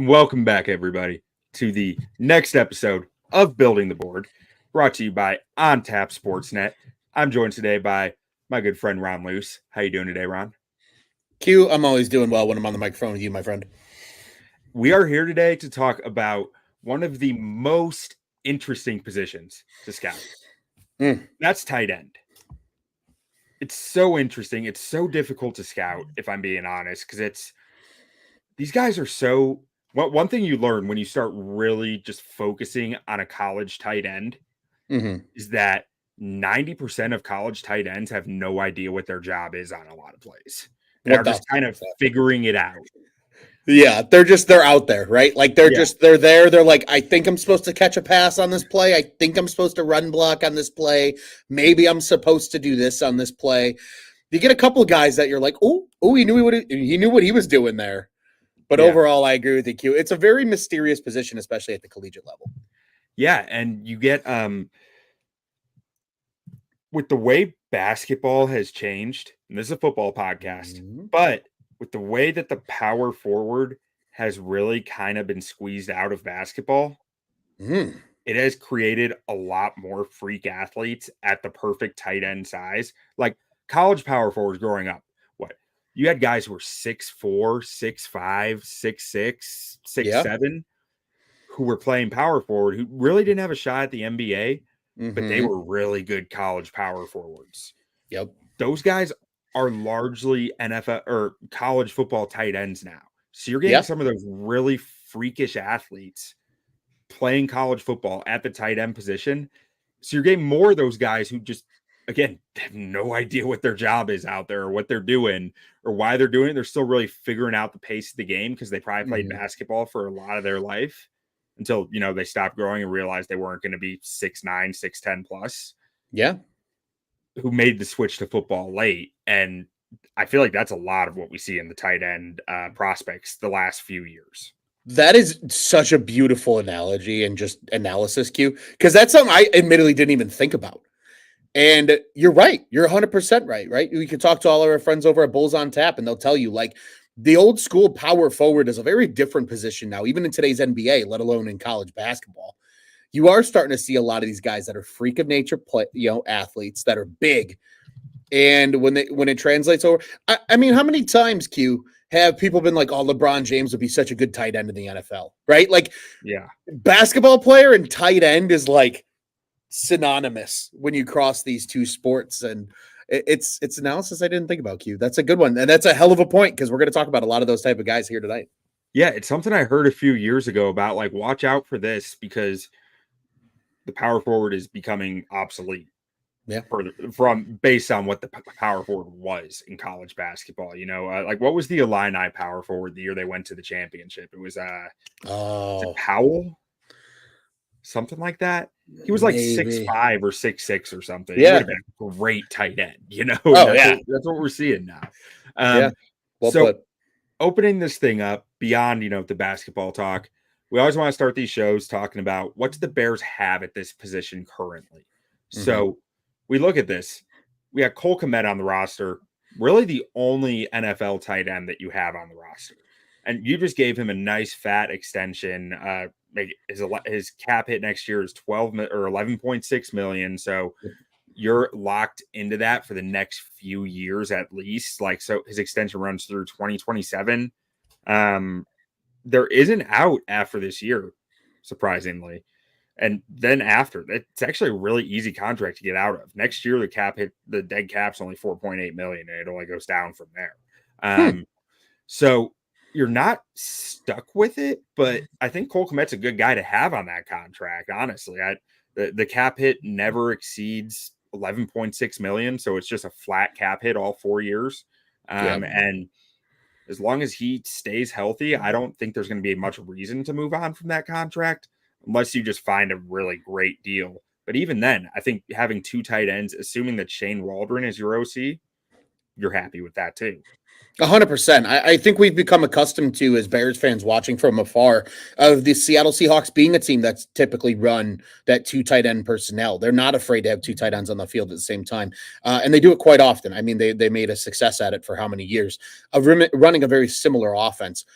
Welcome back, everybody, to the next episode of Building the Board, brought to you by On Tap Sportsnet. I'm joined today by my good friend Ron Luce. How you doing today, Ron? Q, I'm always doing well when I'm on the microphone with you, my friend. We are here today to talk about one of the most interesting positions to scout. That's tight end. It's so interesting. It's so difficult to scout, if I'm being honest, because these guys are so. Well, one thing you learn when you start really just focusing on a college tight end is that 90% of college tight ends have no idea what their job is on a lot of plays. They're just kind of figuring it out. Yeah, they're out there, right? Like they're there. They're like, I think I'm supposed to catch a pass on this play. I think I'm supposed to run block on this play. Maybe I'm supposed to do this on this play. You get a couple of guys that you're like, oh, he knew what he was doing there. But overall, I agree with you, Q. It's a very mysterious position, especially at the collegiate level. Yeah, and you get with the way basketball has changed, and this is a football podcast, but with the way that the power forward has really kind of been squeezed out of basketball, it has created a lot more freak athletes at the perfect tight end size. Like college power forwards growing up, you had guys who were 6'4", 6'5", 6'6", 6'7", who were playing power forward, who really didn't have a shot at the NBA, but they were really good college power forwards. Yep. Those guys are largely NFL or college football tight ends now. So you're getting some of those really freakish athletes playing college football at the tight end position. So you're getting more of those guys who just, again, have no idea what their job is out there or what they're doing or why they're doing it. They're still really figuring out the pace of the game because they probably played basketball for a lot of their life until, they stopped growing and realized they weren't going to be 6'9", 6'10 plus. Yeah. Who made the switch to football late. And I feel like that's a lot of what we see in the tight end prospects the last few years. That is such a beautiful analogy and just analysis, Q, because that's something I admittedly didn't even think about. And you're right. You're 100% right? We can talk to all our friends over at Bulls on Tap, and they'll tell you, like, the old school power forward is a very different position now, even in today's NBA, let alone in college basketball. You are starting to see a lot of these guys that are freak of nature, athletes that are big. And when it translates over, I mean, how many times, Q, have people been like, oh, LeBron James would be such a good tight end in the NFL, right? Like, basketball player and tight end is like synonymous when you cross these two sports, and it's analysis I didn't think about, Q. That's a good one, and that's a hell of a point because we're going to talk about a lot of those type of guys here tonight. Yeah, it's something I heard a few years ago about, like, watch out for this because the power forward is becoming obsolete. Yeah, from based on what the power forward was in college basketball. Like, what was the Illini power forward the year they went to the championship? It was Powell, something like that. He was like 6'5" or 6'6" or something. Yeah, he would have been a great tight end. That's what we're seeing now. Opening this thing up beyond the basketball talk, we always want to start these shows talking about what do the Bears have at this position currently. So we look at this. We have Cole Kmet on the roster, really the only NFL tight end that you have on the roster. And you just gave him a nice fat extension. His cap hit next year is 12 or 11.6 million. So you're locked into that for the next few years at least. Like, so his extension runs through 2027. There is an out after this year, surprisingly. And then after, it's actually a really easy contract to get out of. Next year, the dead cap's only 4.8 million, and it only goes down from there. So you're not stuck with it, but I think Cole Kmet's a good guy to have on that contract. Honestly, the cap hit never exceeds 11.6 million, so it's just a flat cap hit all 4 years. And as long as he stays healthy, I don't think there's going to be much reason to move on from that contract, unless you just find a really great deal. But even then, I think having two tight ends, assuming that Shane Waldron is your OC, you're happy with that too. 100%. I think we've become accustomed to, as Bears fans watching from afar, of the Seattle Seahawks being a team that's typically run that two tight end personnel. They're not afraid to have two tight ends on the field at the same time. And they do it quite often. I mean, they made a success at it for how many years of running a very similar offense.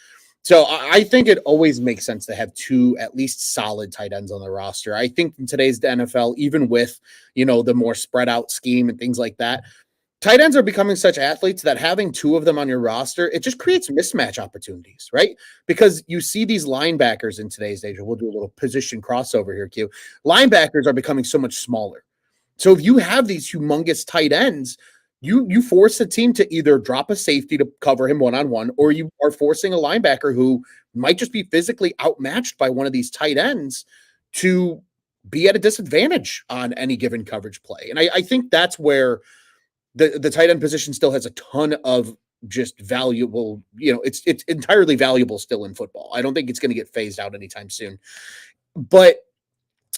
So I think it always makes sense to have two at least solid tight ends on the roster. I think in today's NFL, even with, the more spread out scheme and things like that, tight ends are becoming such athletes that having two of them on your roster, it just creates mismatch opportunities, right? Because you see these linebackers in today's age, and we'll do a little position crossover here, Q. Linebackers are becoming so much smaller. So if you have these humongous tight ends, you force a team to either drop a safety to cover him one-on-one, or you are forcing a linebacker who might just be physically outmatched by one of these tight ends to be at a disadvantage on any given coverage play. And I think that's where the tight end position still has a ton of just valuable, it's entirely valuable still in football. I don't think it's going to get phased out anytime soon. But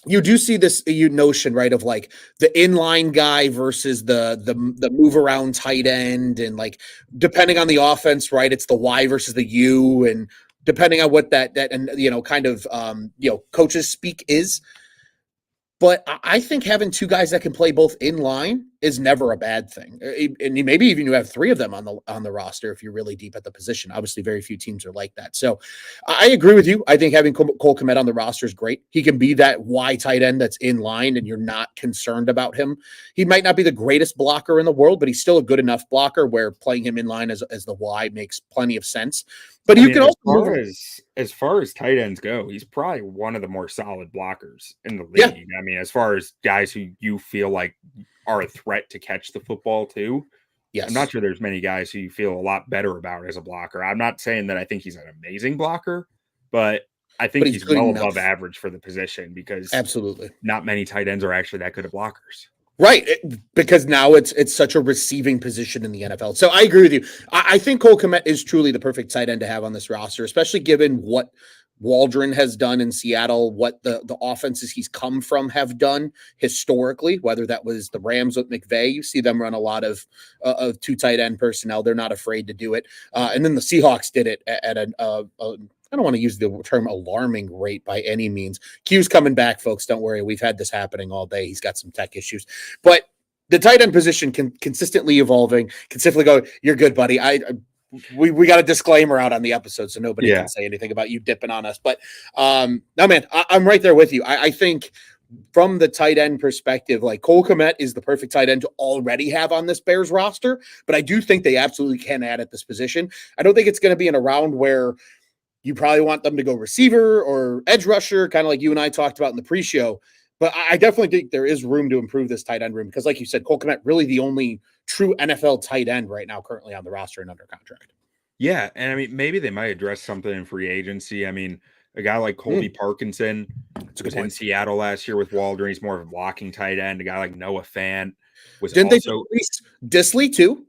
you do see this notion, right, of like the inline guy versus the move around tight end, and like depending on the offense, right, it's the Y versus the U, and depending on what that and kind of coaches speak is. But I think having two guys that can play both in line is never a bad thing. And maybe even you have three of them on the roster if you're really deep at the position. Obviously, very few teams are like that. So I agree with you. I think having Cole Kmet on the roster is great. He can be that Y tight end that's in line and you're not concerned about him. He might not be the greatest blocker in the world, but he's still a good enough blocker where playing him in line as the Y makes plenty of sense. But you can also as far as tight ends go, he's probably one of the more solid blockers in the league. Yeah. I mean, as far as guys who you feel like are a threat to catch the football too. Yes. I'm not sure there's many guys who you feel a lot better about as a blocker. I'm not saying that I think he's an amazing blocker, but I think he's well above average for the position, because absolutely not many tight ends are actually that good at blockers. Right, because now it's such a receiving position in the NFL. So I agree with you. I think Cole Kmet is truly the perfect tight end to have on this roster, especially given what Waldron has done in Seattle, what the offenses he's come from have done historically, whether that was the Rams with McVay. You see them run a lot of two tight end personnel. They're not afraid to do it. And then the Seahawks did it at I don't want to use the term alarming rate by any means. Q's coming back, folks. Don't worry. We've had this happening all day. He's got some tech issues. But the tight end position can consistently evolving, consistently go, you're good, buddy. We got a disclaimer out on the episode, so nobody can say anything about you dipping on us. But no, man, I'm right there with you. I think from the tight end perspective, like Cole Kmet is the perfect tight end to already have on this Bears roster. But I do think they absolutely can add at this position. I don't think it's going to be in a round where you probably want them to go receiver or edge rusher, kind of like you and I talked about in the pre-show. But I definitely think there is room to improve this tight end room because, like you said, Cole Kmet really the only true NFL tight end right now currently on the roster and under contract. Yeah, and I mean, maybe they might address something in free agency. I mean, a guy like Colby Parkinson was in Seattle last year with Waldron. He's more of a blocking tight end. A guy like Noah Fant was Didn't they release Dissly too?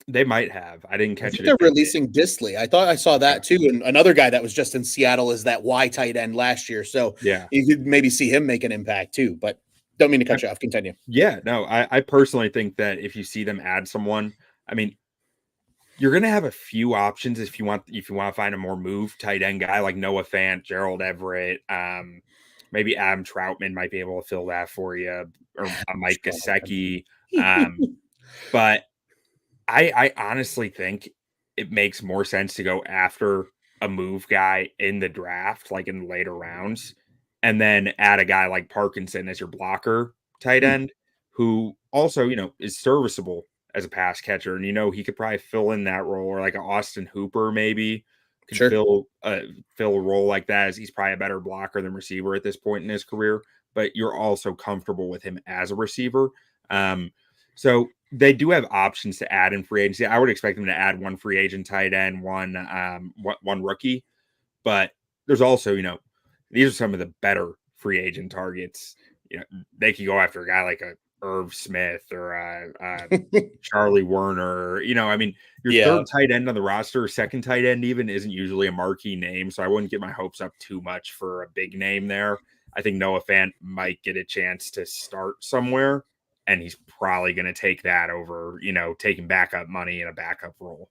They might have. I didn't catch it. They're releasing Dissly. I thought I saw that too. And another guy that was just in Seattle is that Y tight end last year. So yeah, you could maybe see him make an impact too. But don't mean to cut you off. Continue. Yeah, no, I personally think that if you see them add someone, I mean, you're going to have a few options if you want to find a more move tight end guy like Noah Fant, Gerald Everett, maybe Adam Troutman might be able to fill that for you, or Mike Gesicki. But I honestly think it makes more sense to go after a move guy in the draft, like in the later rounds, and then add a guy like Parkinson as your blocker tight end, who also, is serviceable as a pass catcher. And, he could probably fill in that role, or like an Austin Hooper maybe could fill a role like that, as he's probably a better blocker than receiver at this point in his career, but you're also comfortable with him as a receiver. So they do have options to add in free agency. I would expect them to add one free agent tight end, one rookie, but there's also, these are some of the better free agent targets. They could go after a guy like a Irv Smith or Charlie Werner. I mean, your third tight end on the roster, or second tight end even, isn't usually a marquee name, so I wouldn't get my hopes up too much for a big name there. I think Noah Fant might get a chance to start somewhere, and he's probably going to take that over, taking backup money in a backup role.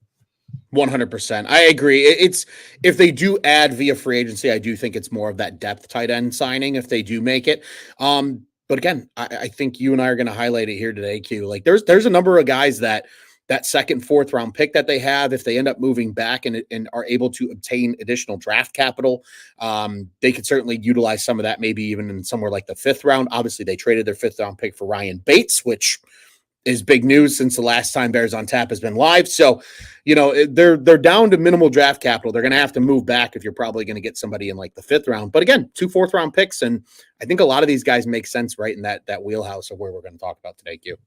100%. I agree. It's if they do add via free agency, I do think it's more of that depth tight end signing if they do make it. But again, I think you and I are going to highlight it here today, Q. Like there's a number of guys that that second, fourth round pick that they have, if they end up moving back and are able to obtain additional draft capital, they could certainly utilize some of that, maybe even in somewhere like the fifth round. Obviously, they traded their fifth round pick for Ryan Bates, which is big news since the last time Bears on Tap has been live. So, they're down to minimal draft capital. They're going to have to move back if you're probably going to get somebody in like the fifth round. But again, 2 fourth round picks. And I think a lot of these guys make sense right in that wheelhouse of where we're going to talk about today, Q.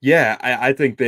Yeah, I think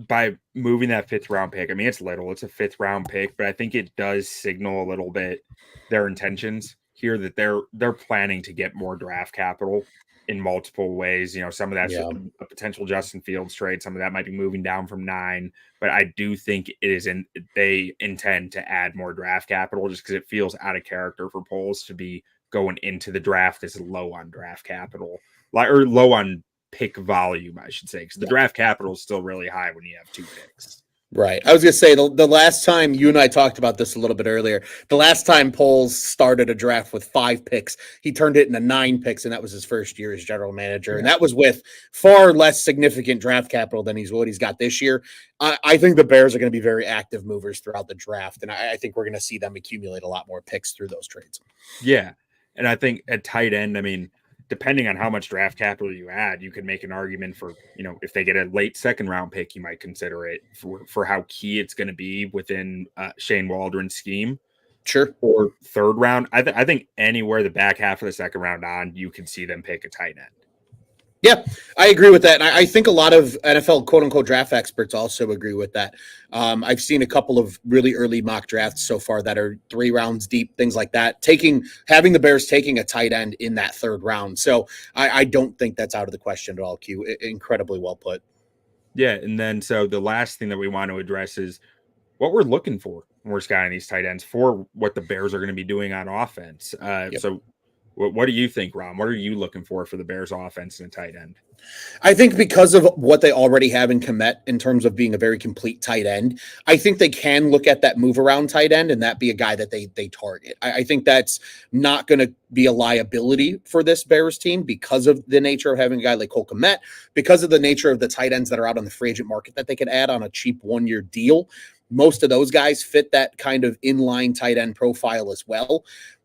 by moving that fifth round pick, I mean, it's little, it's a fifth round pick, but I think it does signal a little bit their intentions here that they're planning to get more draft capital in multiple ways. Some of that's a potential Justin Fields trade. Some of that might be moving down from 9, but I do think they intend to add more draft capital just because it feels out of character for polls to be going into the draft as low on draft capital, or low on pick volume, I should say, because the draft capital is still really high when you have 2 picks. Right. I was going to say the last time you and I talked about this a little bit earlier, the last time Poles started a draft with 5 picks, he turned it into 9 picks, and that was his first year as general manager. Yeah. And that was with far less significant draft capital than what he's got this year. I think the Bears are going to be very active movers throughout the draft, and I think we're going to see them accumulate a lot more picks through those trades. Yeah. And I think at tight end, I mean, depending on how much draft capital you add, you can make an argument for, if they get a late second round pick, you might consider it for how key it's going to be within Shane Waldron's scheme. Sure. Or third round. I think anywhere the back half of the second round on, you can see them pick a tight end. Yeah, I agree with that. And I think a lot of NFL quote unquote draft experts also agree with that. I've seen a couple of really early mock drafts so far that are 3 rounds deep, things like that, having the Bears taking a tight end in that third round. So I don't think that's out of the question at all, Q. Incredibly well put. Yeah. And then, so the last thing that we want to address is what we're looking for when we're scouting these tight ends for what the Bears are going to be doing on offense. So what do you think, Ron? What are you looking for the Bears offense and a tight end? I think because of what they already have in Kmet in terms of being a very complete tight end, I think they can look at that move around tight end and that be a guy that they target. I think that's not going to be a liability for this Bears team because of the nature of having a guy like Cole Kmet, because of the nature of the tight ends that are out on the free agent market that they could add on a cheap 1-year deal. Most of those guys fit that kind of inline tight end profile as well.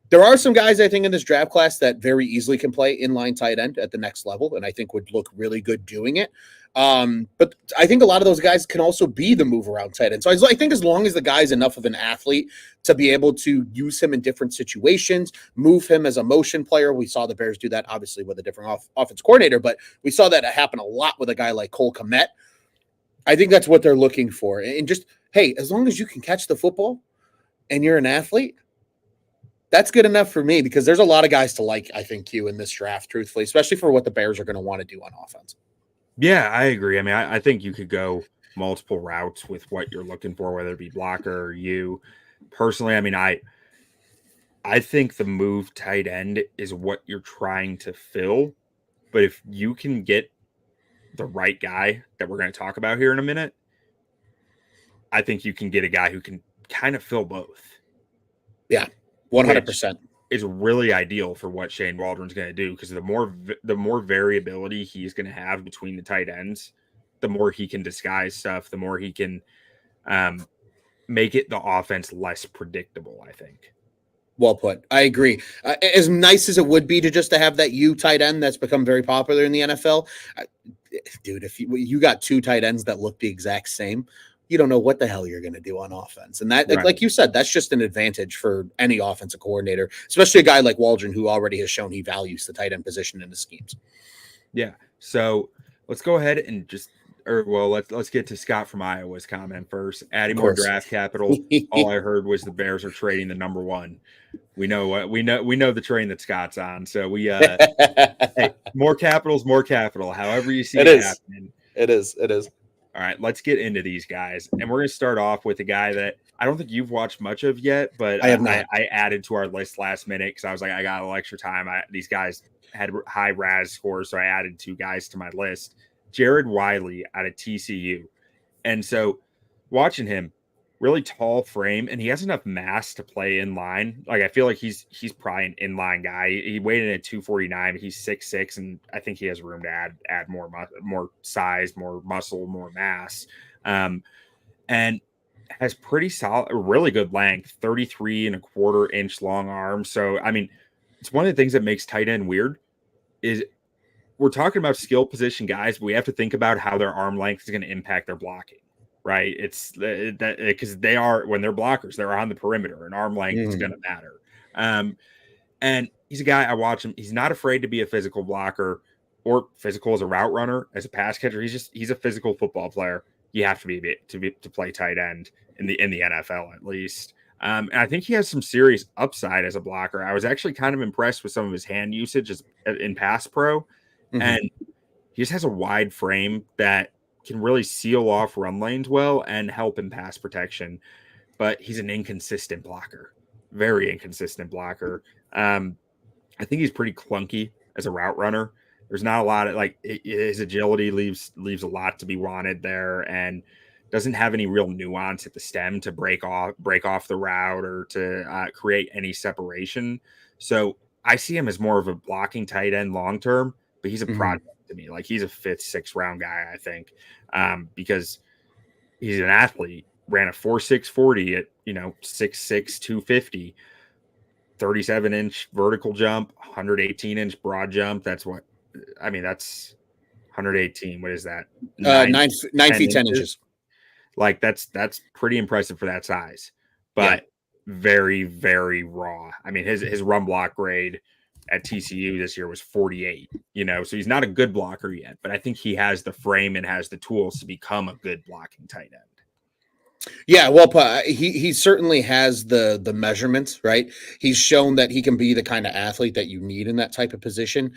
There are some guys, I think, in this draft class that very easily can play inline tight end at the next level, and I think would look really good doing it. But I think a lot of those guys can also be the move around tight end. So I think as long as the guy's enough of an athlete to be able to use him in different situations, move him as a motion player. We saw the Bears do that, obviously, with a different offense coordinator, but we saw that happen a lot with a guy like Cole Kmet. I think that's what they're looking for. And just, hey, as long as you can catch the football and you're an athlete, that's good enough for me, because there's a lot of guys to like, I think, Q, in this draft, truthfully, especially for what the Bears are going to want to do on offense. Yeah, I agree. I mean, I think you could go multiple routes with what you're looking for, whether it be blocker or you. Personally, I mean, I think the move tight end is what you're trying to fill. But if you can get the right guy that we're going to talk about here in a minute, I think you can get a guy who can kind of fill both. Yeah. 100%. Is really ideal for what Shane Waldron's going to do, because the more variability he's going to have between the tight ends, the more he can disguise stuff, the more he can make it the offense less predictable, I think. Well put. I agree. As nice as it would be to have that tight end that's become very popular in the NFL, dude, if you got 2 tight ends that look the exact same, you don't know what the hell you're going to do on offense. And that, right, like you said, that's just an advantage for any offensive coordinator, especially a guy like Waldron, who already has shown he values the tight end position in his schemes. Yeah. So let's go ahead and let's get to Scott from Iowa's comment first. Adding more draft capital. All I heard was the Bears are trading the number 1. We know the train that Scott's on. So we hey, more capital's more capital. However you see it happening. It is. All right, let's get into these guys. And we're going to start off with a guy that I don't think you've watched much of yet, but I added to our list last minute because I was like, I got a little extra time. These guys had high RAS scores, so I added 2 guys to my list. Jared Wiley out of TCU. And so watching him, really tall frame, and he has enough mass to play in line. Like, I feel like he's probably an inline guy. He weighed in at 249, but he's 6'6", and I think he has room to add more size, more muscle, more mass. And has pretty solid, really good length, 33.25-inch long arms. So, I mean, it's one of the things that makes tight end weird is we're talking about skill position guys, but we have to think about how their arm length is going to impact their blocking, right? It's that because they are, when they're blockers, they're on the perimeter, and arm length is going to matter. And he's a guy, I watch him. He's not afraid to be a physical blocker or physical as a route runner, as a pass catcher. He's a physical football player. You have to be to play tight end in the NFL at least. And I think he has some serious upside as a blocker. I was actually kind of impressed with some of his hand usage in pass pro, and he just has a wide frame that can really seal off run lanes well and help in pass protection. But he's an inconsistent blocker, very inconsistent blocker. I think he's pretty clunky as a route runner. There's not a lot of his agility leaves a lot to be wanted there, and doesn't have any real nuance at the stem to break off the route or to create any separation. So I see him as more of a blocking tight end long term, but he's a project to me. Like, he's a 5th, 6th round guy, I think, because he's an athlete. Ran a 4.6 40 at 6'6", 250. 37-inch vertical jump, 118-inch broad jump. That's 118. What is that? 9 feet 10 inches. Like, that's pretty impressive for that size, but very, very raw. I mean, his run block grade at TCU this year was 48, so he's not a good blocker yet, but I think he has the frame and has the tools to become a good blocking tight end. Yeah, well, he certainly has the measurements, right? He's shown that he can be the kind of athlete that you need in that type of position.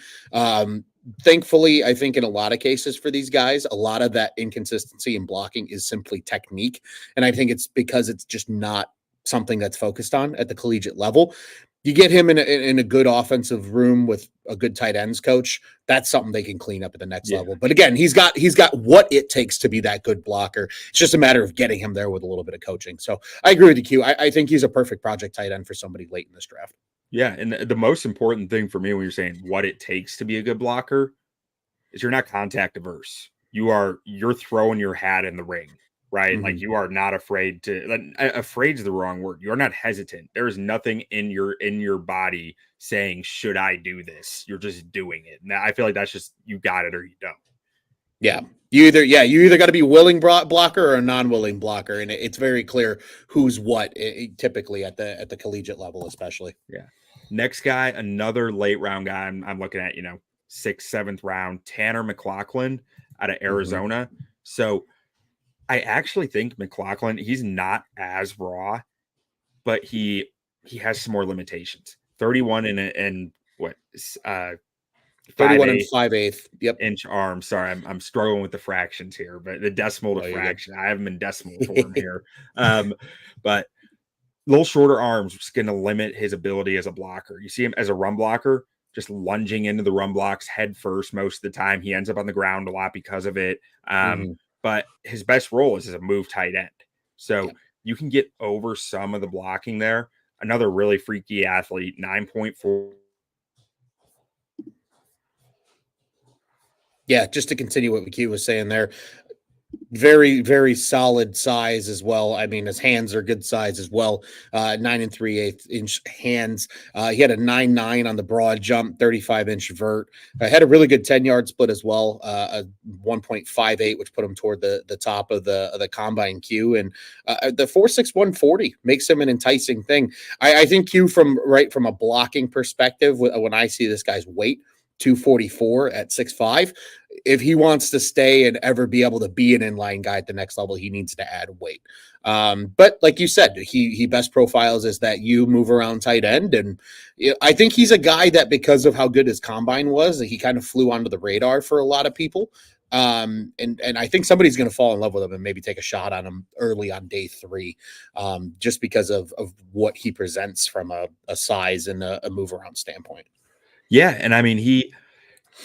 Thankfully, I think in a lot of cases for these guys, a lot of that inconsistency in blocking is simply technique. And I think it's because it's just not something that's focused on at the collegiate level. You get him in a good offensive room with a good tight ends coach. That's something they can clean up at the next level. But again, he's got what it takes to be that good blocker. It's just a matter of getting him there with a little bit of coaching. So I agree with you, Q. I think he's a perfect project tight end for somebody late in this draft. Yeah, and the most important thing for me when you're saying what it takes to be a good blocker is you're not contact averse. You're throwing your hat in the ring. Right. Like, you are not afraid afraid is the wrong word. You're not hesitant. There is nothing in your body saying, should I do this? You're just doing it. And I feel like that's just, you got it or you don't. Yeah. You either got to be willing blocker or a non-willing blocker. And it's very clear who's what typically at the collegiate level, especially. Yeah. Next guy, another late round guy. I'm looking at, 6th, 7th round, Tanner McLachlan out of Arizona. So I actually think McLachlan, he's not as raw, but he has some more limitations. 31 and what? 31 and 5/8. Yep. Inch arm. Sorry, I'm struggling with the fractions here, but the decimal to fraction. I have them in decimal form here. But a little shorter arms is going to limit his ability as a blocker. You see him as a run blocker, just lunging into the run blocks head first most of the time. He ends up on the ground a lot because of it. But his best role is as a move tight end. So you can get over some of the blocking there. Another really freaky athlete, 9.4. Yeah, just to continue what Q was saying there. Very, very solid size as well. I mean, his hands are good size as well. 9 3/8 inch hands. He had a 9.9 on the broad jump, 35-inch vert. Had a really good 10-yard split as well. A 1.58, which put him toward the top of the combine Q. And the 4.6 140 makes him an enticing thing. I think Q from a blocking perspective, when I see this guy's weight, 244 at 6'5". If he wants to stay and ever be able to be an inline guy at the next level, he needs to add weight. But like you said, he best profiles is that you move around tight end. And I think he's a guy that, because of how good his combine was, he kind of flew onto the radar for a lot of people. And I think somebody's going to fall in love with him and maybe take a shot on him early on day 3, just because of what he presents from a size and a move around standpoint. Yeah, and I mean,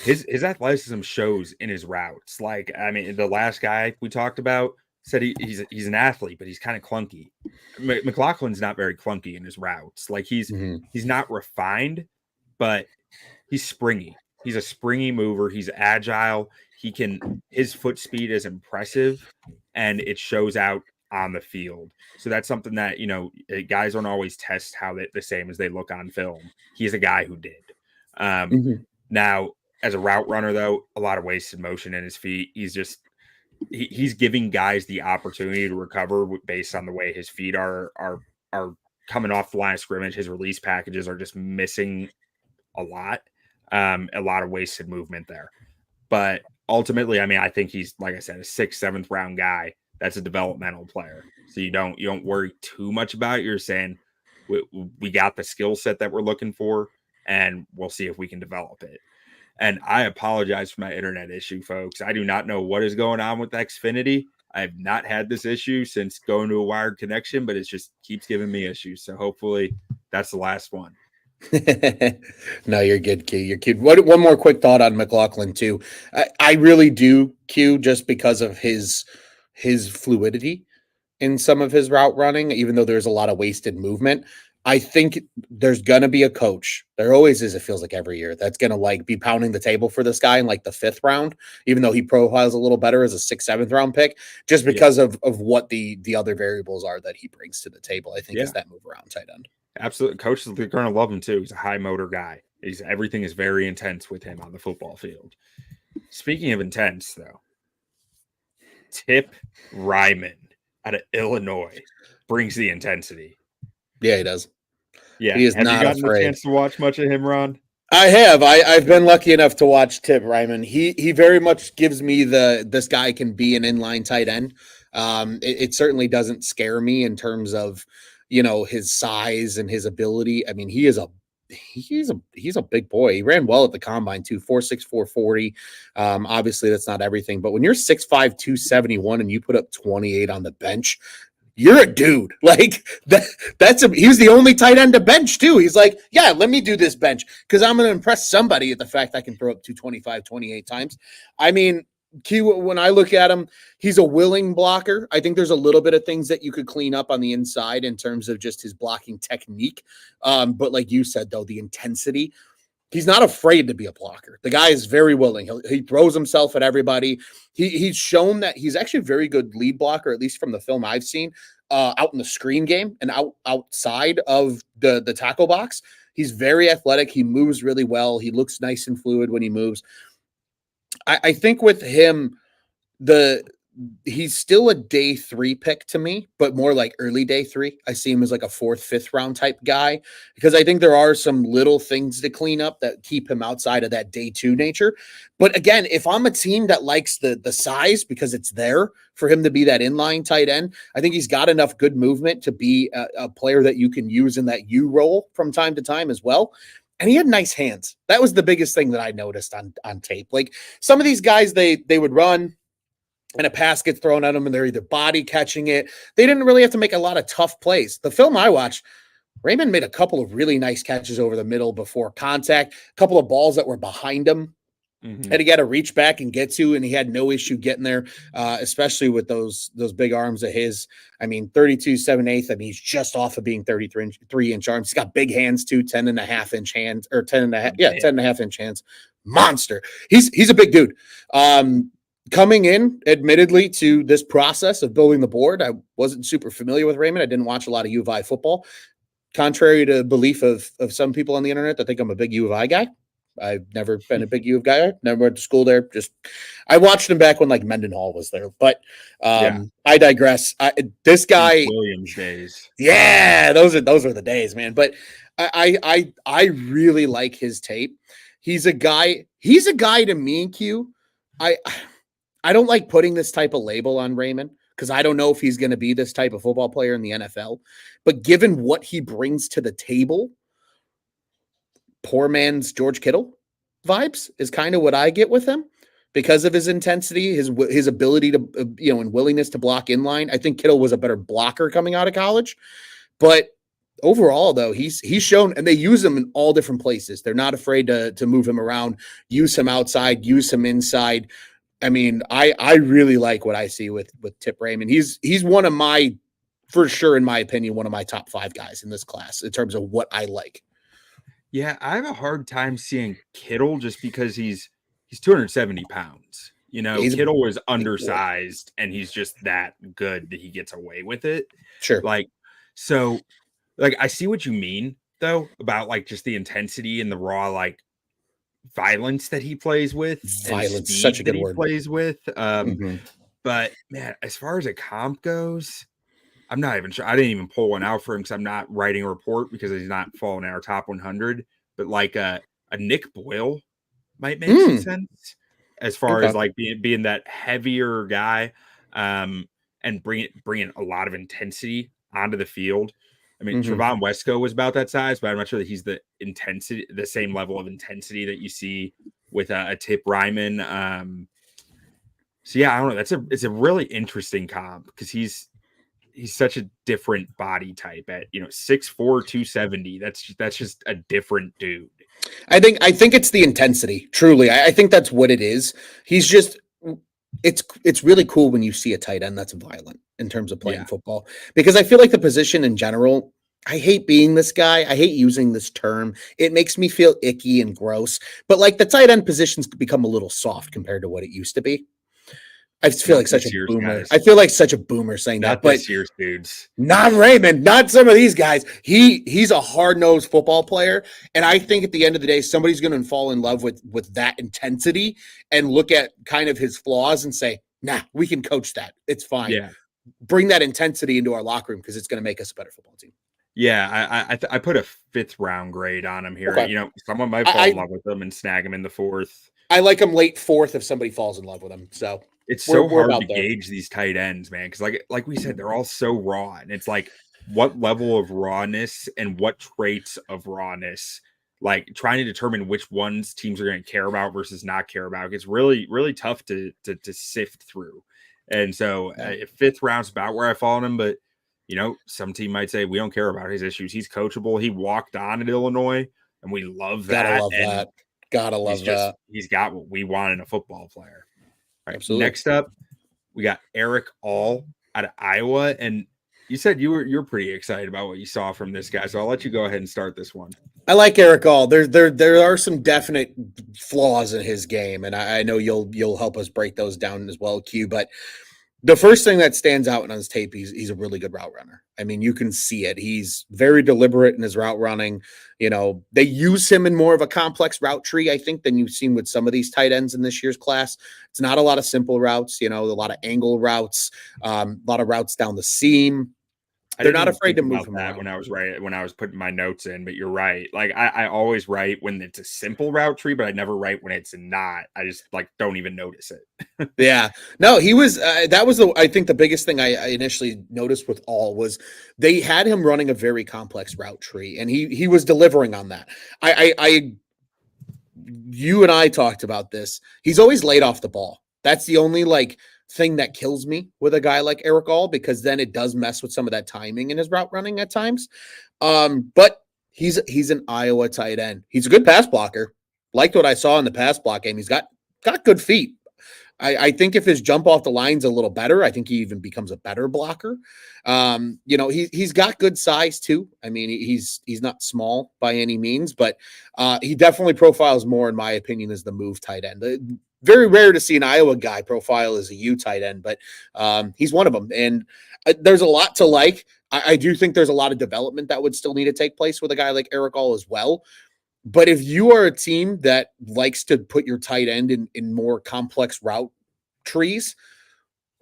his athleticism shows in his routes. Like, I mean, the last guy we talked about said he's an athlete, but he's kind of clunky. McLachlan's not very clunky in his routes. Like, he's not refined, but he's springy. He's a springy mover. He's agile. His foot speed is impressive, and it shows out on the field. So that's something that, guys don't always test how the same as they look on film. He's a guy who did. Now, as a route runner, though, a lot of wasted motion in his feet. He's giving guys the opportunity to recover based on the way his feet are coming off the line of scrimmage. His release packages are just missing a lot of wasted movement there. But ultimately, I mean, I think he's, like I said, a 6th, 7th round guy. That's a developmental player. So you don't worry too much about it. You're saying we got the skill set that we're looking for, and we'll see if we can develop it. And I apologize for my internet issue, folks. I do not know what is going on with Xfinity. I have not had this issue since going to a wired connection, but it just keeps giving me issues. So hopefully that's the last one. No, you're good, Q. You're cute. One more quick thought on McLachlan too. I really do, Q, just because of his fluidity in some of his route running, even though there's a lot of wasted movement. I think there's going to be a coach. There always is, it feels like every year, that's going to be pounding the table for this guy in the 5th round, even though he profiles a little better as a 6th, 7th round pick, just because of what the other variables are that he brings to the table. I think is that move around tight end. Absolutely. Coaches are going to love him too. He's a high motor guy. Everything is very intense with him on the football field. Speaking of intense, though, Tip Reiman out of Illinois brings the intensity. Yeah, he does. Yeah, he is have not you gotten afraid. A chance to watch much of him, Ron? I have. I've been lucky enough to watch Tip Reiman. He very much gives me this guy can be an inline tight end. It certainly doesn't scare me in terms of his size and his ability. I mean, he's a big boy. He ran well at the combine too, 4.6, 440. Obviously that's not everything, but when you're 6'5", 271 and you put up 28 on the bench, you're a dude. He's the only tight end to bench too. He's like, yeah, let me do this bench because I'm going to impress somebody at the fact I can throw up 225, 28 times. I mean, Q, when I look at him, he's a willing blocker. I think there's a little bit of things that you could clean up on the inside in terms of just his blocking technique. But like you said, though, the intensity, he's not afraid to be a blocker. The guy is very willing. He throws himself at everybody. He's shown that he's actually a very good lead blocker, at least from the film I've seen, out in the screen game and outside of the tackle box. He's very athletic. He moves really well. He looks nice and fluid when he moves. I think with him, he's still a day 3 pick to me, but more like early day 3. I see him as like a 4th, 5th round type guy because I think there are some little things to clean up that keep him outside of that day 2 nature. But again, if I'm a team that likes the size because it's there for him to be that inline tight end, I think he's got enough good movement to be a player that you can use in that U role from time to time as well. And he had nice hands. That was the biggest thing that I noticed on tape. Like some of these guys, they would run and a pass gets thrown at them and they're either body catching it. They didn't really have to make a lot of tough plays. The film I watched, Reiman made a couple of really nice catches over the middle before contact, a couple of balls that were behind him. And he got to reach back and get to, and he had no issue getting there, especially with those big arms of his. I mean, 32 7/8. I mean, he's just off of being 33-inch arms. He's got big hands too, 10.5-inch hands or 10.5-inch hands. Monster. He's a big dude. Coming in, admittedly, to this process of building the board, I wasn't super familiar with Reiman. I didn't watch a lot of U of I football, contrary to belief of some people on the internet that think I'm a big U of I guy. I've never been a big U of guy. Never went to school there. I watched him back when Mendenhall was there. But I digress. This guy, Williams days. Yeah, those were the days, man. But I really like his tape. He's a guy to me, Q. I don't like putting this type of label on Reiman because I don't know if he's going to be this type of football player in the NFL. But given what he brings to the table, poor man's George Kittle vibes is kind of what I get with him because of his intensity, his ability to, and willingness to block inline. I think Kittle was a better blocker coming out of college, but overall though, he's shown, and they use him in all different places. They're not afraid to move him around, use him outside, use him inside. I mean, I really like what I see with Tip Reiman. He's one of my, for sure, in my opinion, one of my top 5 guys in this class in terms of what I like. Yeah, I have a hard time seeing Kittle just because he's 270 pounds. You know, Kittle was undersized, and he's just that good that he gets away with it. Sure. Like, so, like, I see what you mean, though, about, like, just the intensity and the raw, like, violence that he plays with. Violence, and such a good he word. plays with. Mm-hmm. But, man, as far as a comp goes, I'm not even sure. I didn't even pull one out for him because I'm not writing a report because he's not falling in our top 100. But, like, a Nick Boyle might make some sense as far as like being that heavier guy, and bringing a lot of intensity onto the field. I mean, Trevon Wesco was about that size, but I'm not sure that he's the same level of intensity that you see with a Tip Reiman. So yeah, I don't know. It's a really interesting comp because he's such a different body type at 6'4", 270. That's just a different dude. I think it's the intensity. Truly, I think that's what it is. He's just it's really cool when you see a tight end that's violent in terms of playing football, because I feel like the position in general. I hate being this guy. I hate using this term. It makes me feel icky and gross. But like the tight end positions become a little soft compared to what it used to be. I feel like such a boomer. Guys. I feel like such a boomer saying not that. But this year's dudes. Not Reiman, not some of these guys. He's a hard-nosed football player, and I think at the end of the day, somebody's going to fall in love with that intensity and look at kind of his flaws and say, "Nah, we can coach that. It's fine. Yeah, bring that intensity into our locker room because it's going to make us a better football team." Yeah, I put a 5th round grade on him here. Okay. Someone might fall in love with him and snag him in the 4th. I like him late 4th if somebody falls in love with him. So it's so hard to gauge these tight ends, man, because like we said, they're all so raw, and it's like what level of rawness and what traits of rawness, like trying to determine which ones teams are going to care about versus not care about. It's really, really tough to sift through. And so 5th round's about where I fall on him, but some team might say we don't care about his issues. He's coachable. He walked on at Illinois, and we love that. Gotta love that. He's got what we want in a football player. All right. Absolutely. Next up, we got Erick All out of Iowa, and you said you're pretty excited about what you saw from this guy. So I'll let you go ahead and start this one. I like Erick All. There are some definite flaws in his game, and I know you'll help us break those down as well, Q. But the first thing that stands out on his tape, he's a really good route runner. I mean, you can see it. He's very deliberate in his route running. They use him in more of a complex route tree, I think, than you've seen with some of these tight ends in this year's class. It's not a lot of simple routes, a lot of angle routes, a lot of routes down the seam. They're not afraid to move him that when I was putting my notes in, but you're right. Like I always write when it's a simple route tree, but I never write when it's not. I just don't even notice it. Yeah, no, he was, that was I think the biggest thing I initially noticed with All was they had him running a very complex route tree, and he was delivering on that. You and I talked about this. He's always late off the ball. That's the only thing that kills me with a guy like Erick All, because then it does mess with some of that timing in his route running at times. But he's an Iowa tight end. He's a good pass blocker. Liked what I saw in the pass block game. He's got good feet. I think if his jump off the line's a little better, I think he even becomes a better blocker. He's got good size too. I mean, he's not small by any means, but he definitely profiles more, in my opinion, as the move tight end. Very rare to see an Iowa guy profile as a U tight end, but he's one of them. And there's a lot to like. I do think there's a lot of development that would still need to take place with a guy like Erick All as well. But if you are a team that likes to put your tight end in more complex route trees,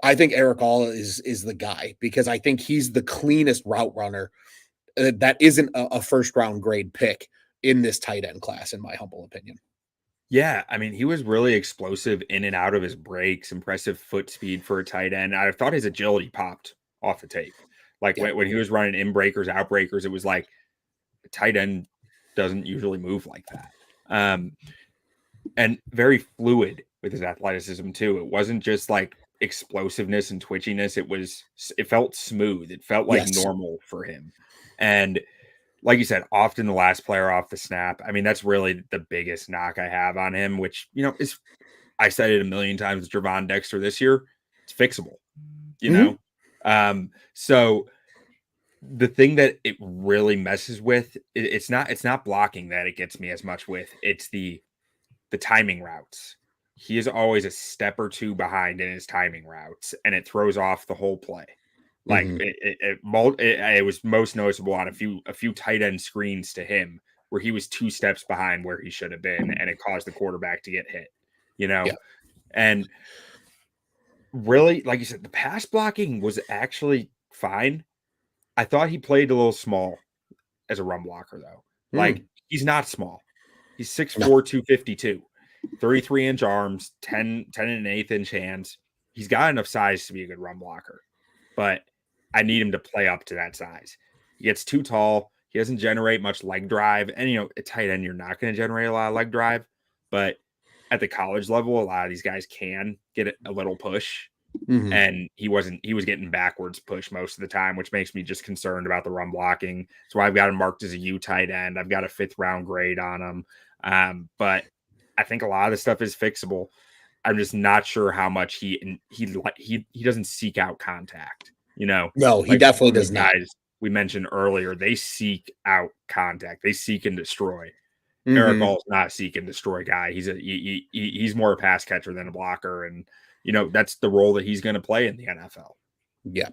I think Erick All is the guy, because I think he's the cleanest route runner that isn't a first round grade pick in this tight end class, in my humble opinion. Yeah, I mean, he was really explosive in and out of his breaks, impressive foot speed for a tight end. I thought his agility popped off the tape. When he was running in breakers, out breakers, it was like a tight end doesn't usually move like that. And very fluid with his athleticism too. It wasn't just like explosiveness and twitchiness. It felt smooth. It felt like normal for him. And like you said, often the last player off the snap. I mean, that's really the biggest knock I have on him, which, is, I said it a million times with Javon Dexter this year. It's fixable, So the thing that it really messes with, it's not blocking that it gets me as much with. It's the timing routes. he is always a step or two behind in his timing routes, and it throws off the whole play. Like it was most noticeable on a few tight end screens to him where he was 2 steps behind where he should have been, and it caused the quarterback to get hit, and really, like you said, the pass blocking was actually fine. I thought he played a little small as a run blocker, though. Like, he's not small. He's 6'4", 252, 33-inch arms, 10 and 1/8 inch hands. He's got enough size to be a good run blocker, but I need him to play up to that size. He gets too tall. He doesn't generate much leg drive. And, at tight end, you're not going to generate a lot of leg drive, but at the college level, a lot of these guys can get a little push, and he was getting backwards push most of the time, which makes me just concerned about the run blocking. So I've got him marked as a U tight end. I've got a 5th round grade on him, but I think a lot of the stuff is fixable. I'm just not sure how much he doesn't seek out contact. No, he definitely does not. Guys we mentioned earlier, they seek out contact. They seek and destroy. Erick All is not seek and destroy guy. He's more a pass catcher than a blocker, and that's the role that he's going to play in the NFL. Yeah,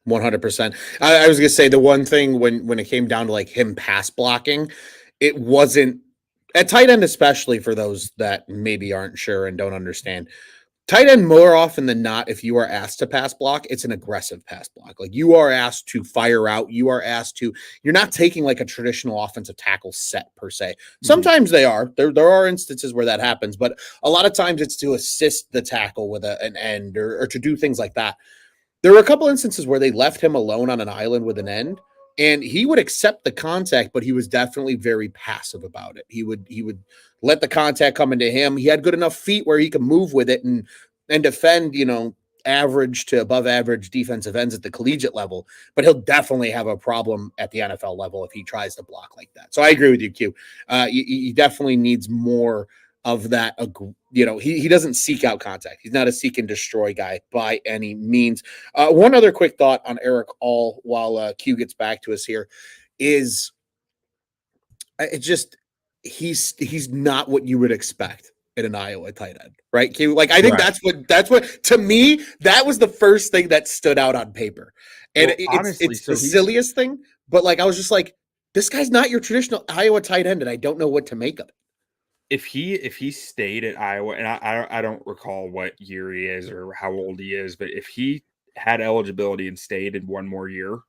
100%. I was going to say the one thing when it came down to like him pass blocking, it wasn't at tight end, especially for those that maybe aren't sure and don't understand. Tight end, more often than not, if you are asked to pass block, it's an aggressive pass block. Like, you are asked to fire out. You're not taking like a traditional offensive tackle set per se. Sometimes they are. There are instances where that happens, but a lot of times it's to assist the tackle with an end or to do things like that. There were a couple instances where they left him alone on an island with an end, and he would accept the contact, but he was definitely very passive about it. He would let the contact come into him. He had good enough feet where he could move with it and defend, average to above average defensive ends at the collegiate level, but he'll definitely have a problem at the NFL level if he tries to block like that. So I agree with you, Q. He definitely needs more of that. He doesn't seek out contact. He's not a seek and destroy guy by any means. One other quick thought on Erick All while Q gets back to us here is he's not what you would expect in an Iowa tight end, right, Q? Like, I think that's what to me, that was the first thing that stood out on paper. And honestly, it's the silliest thing, but like, I was just like, this guy's not your traditional Iowa tight end, and I don't know what to make of it. If he stayed at Iowa, and I don't recall what year he is or how old he is, but if he had eligibility and stayed in one more year,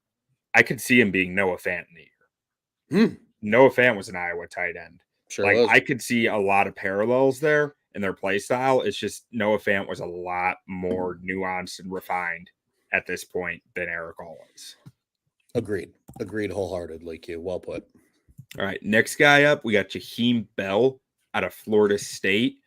I could see him being Noah Fant in the year. Noah Fant was an Iowa tight end. Sure, like, I could see a lot of parallels there in their play style. It's just Noah Fant was a lot more nuanced and refined at this point than Erick All is. Agreed wholeheartedly, Q. Well put. All right, next guy up, we got Jaheim Bell out of Florida State.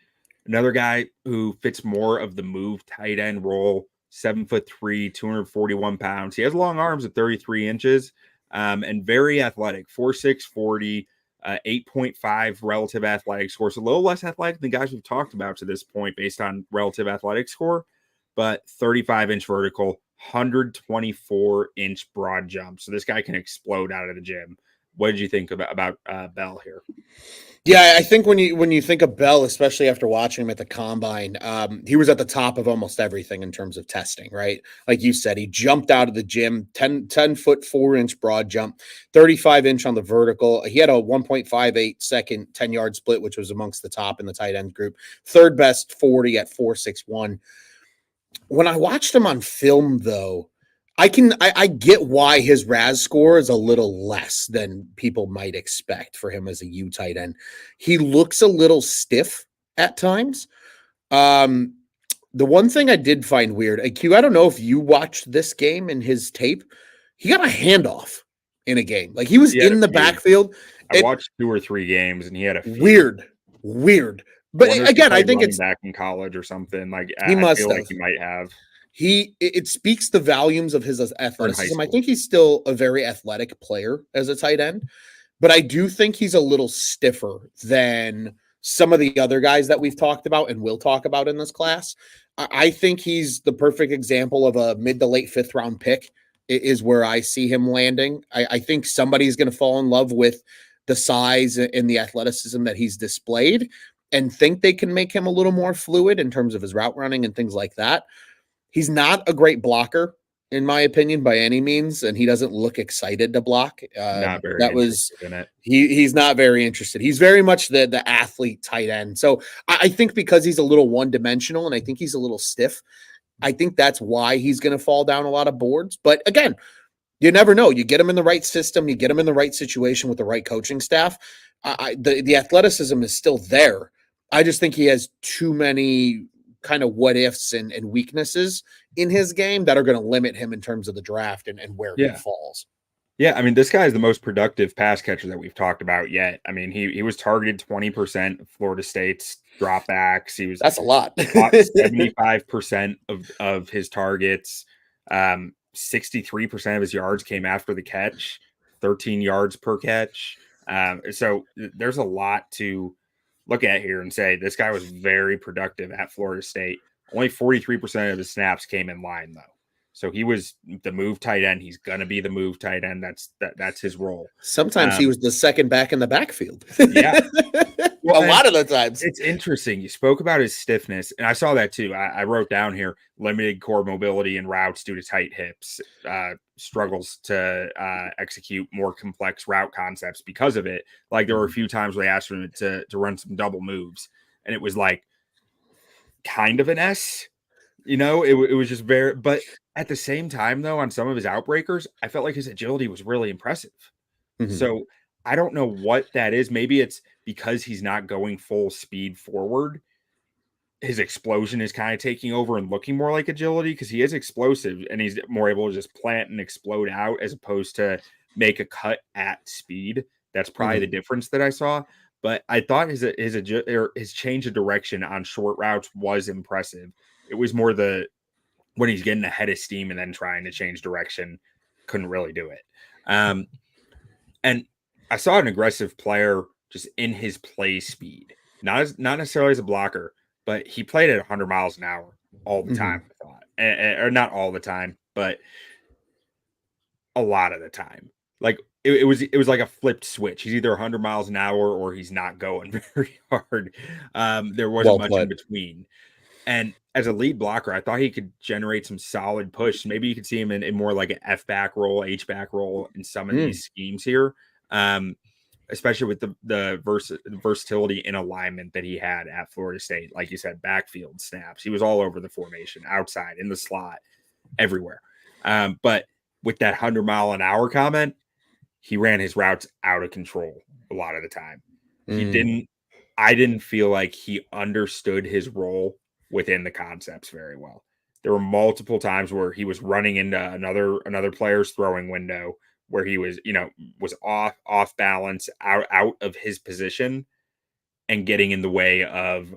Another guy who fits more of the move tight end role, 7'3", 241 pounds. He has long arms at 33 inches and very athletic, 4'6", 40, 8.5 relative athletic score. So a little less athletic than guys we've talked about to this point based on relative athletic score, but 35-inch vertical, 124-inch broad jump. So this guy can explode out of the gym. What did you think about Bell here? Yeah, I think when you think of Bell, especially after watching him at the combine, he was at the top of almost everything in terms of testing, right? Like you said, he jumped out of the gym, 10 foot 4-inch broad jump, 35-inch on the vertical. He had a 1.58 second 10-yard split, which was amongst the top in the tight end group. Third best 40 at 4.61. When I watched him on film, though, I get why his RAS score is a little less than people might expect for him as a U tight end. He looks a little stiff at times. The one thing I did find weird, Q, I don't know if you watched this game in his tape. He got a handoff in a game. Like, he was in the backfield. I watched 2 or 3 games, and he had a few. Weird. But again, I think it's back in college or something. Like, he must feel have. Like he might have. It speaks the volumes of his athleticism. I think he's still a very athletic player as a tight end, but I do think he's a little stiffer than some of the other guys that we've talked about and will talk about in this class. I think he's the perfect example of a mid to late 5th round pick is where I see him landing. I think somebody's going to fall in love with the size and the athleticism that he's displayed. and think they can make him a little more fluid in terms of his route running and things like that. He's not a great blocker, in my opinion, by any means, and he doesn't look excited to block. Not very interested in it. He's not very interested. He's very much the athlete tight end. So I think because he's a little one-dimensional and I think he's a little stiff, I think that's why he's going to fall down a lot of boards. But again, you never know. You get him in the right system, you get him in the right situation with the right coaching staff. The athleticism is still there. I just think he has too many kind of what ifs and weaknesses in his game that are going to limit him in terms of the draft and where he falls. Yeah, I mean, this guy is the most productive pass catcher that we've talked about yet. I mean, he was targeted 20% of Florida State's dropbacks. That's a lot. 75% of his targets. 63% of his yards came after the catch, 13 yards per catch. So there's a lot to look at here and say this guy was very productive at Florida State. Only 43% of his snaps came in line, though. So he was the move tight end. He's going to be the move tight end. That's his role. Sometimes he was the second back in the backfield. Yeah. Well, a lot of the times. It's interesting. You spoke about his stiffness, and I saw that too. I wrote down here, limited core mobility and routes due to tight hips, struggles to execute more complex route concepts because of it. Like there were a few times where they asked him to run some double moves, and it was like kind of an S. It was just very, but at the same time, though, on some of his outbreakers, I felt like his agility was really impressive. Mm-hmm. So I don't know what that is. Maybe it's because he's not going full speed forward. His explosion is kind of taking over and looking more like agility because he is explosive and he's more able to just plant and explode out as opposed to make a cut at speed. That's probably the difference that I saw. But I thought his change of direction on short routes was impressive. It was more when he's getting ahead of steam and then trying to change direction, couldn't really do it. And I saw an aggressive player just in his play speed, not necessarily as a blocker, but he played at 100 miles an hour all the time. I thought, or not all the time, but a lot of the time. Like it was like a flipped switch. He's either 100 miles an hour or he's not going very hard. There wasn't much in between. And as a lead blocker, I thought he could generate some solid push. Maybe you could see him in more like an F back role, H back role in some of these schemes here, especially with the versatility in alignment that he had at Florida State. Like you said, backfield snaps. He was all over the formation, outside, in the slot, everywhere. But with that 100-mile-an-hour comment, he ran his routes out of control a lot of the time. I didn't feel like he understood his role within the concepts very well. There were multiple times where he was running into another player's throwing window where he was off balance, out of his position and getting in the way of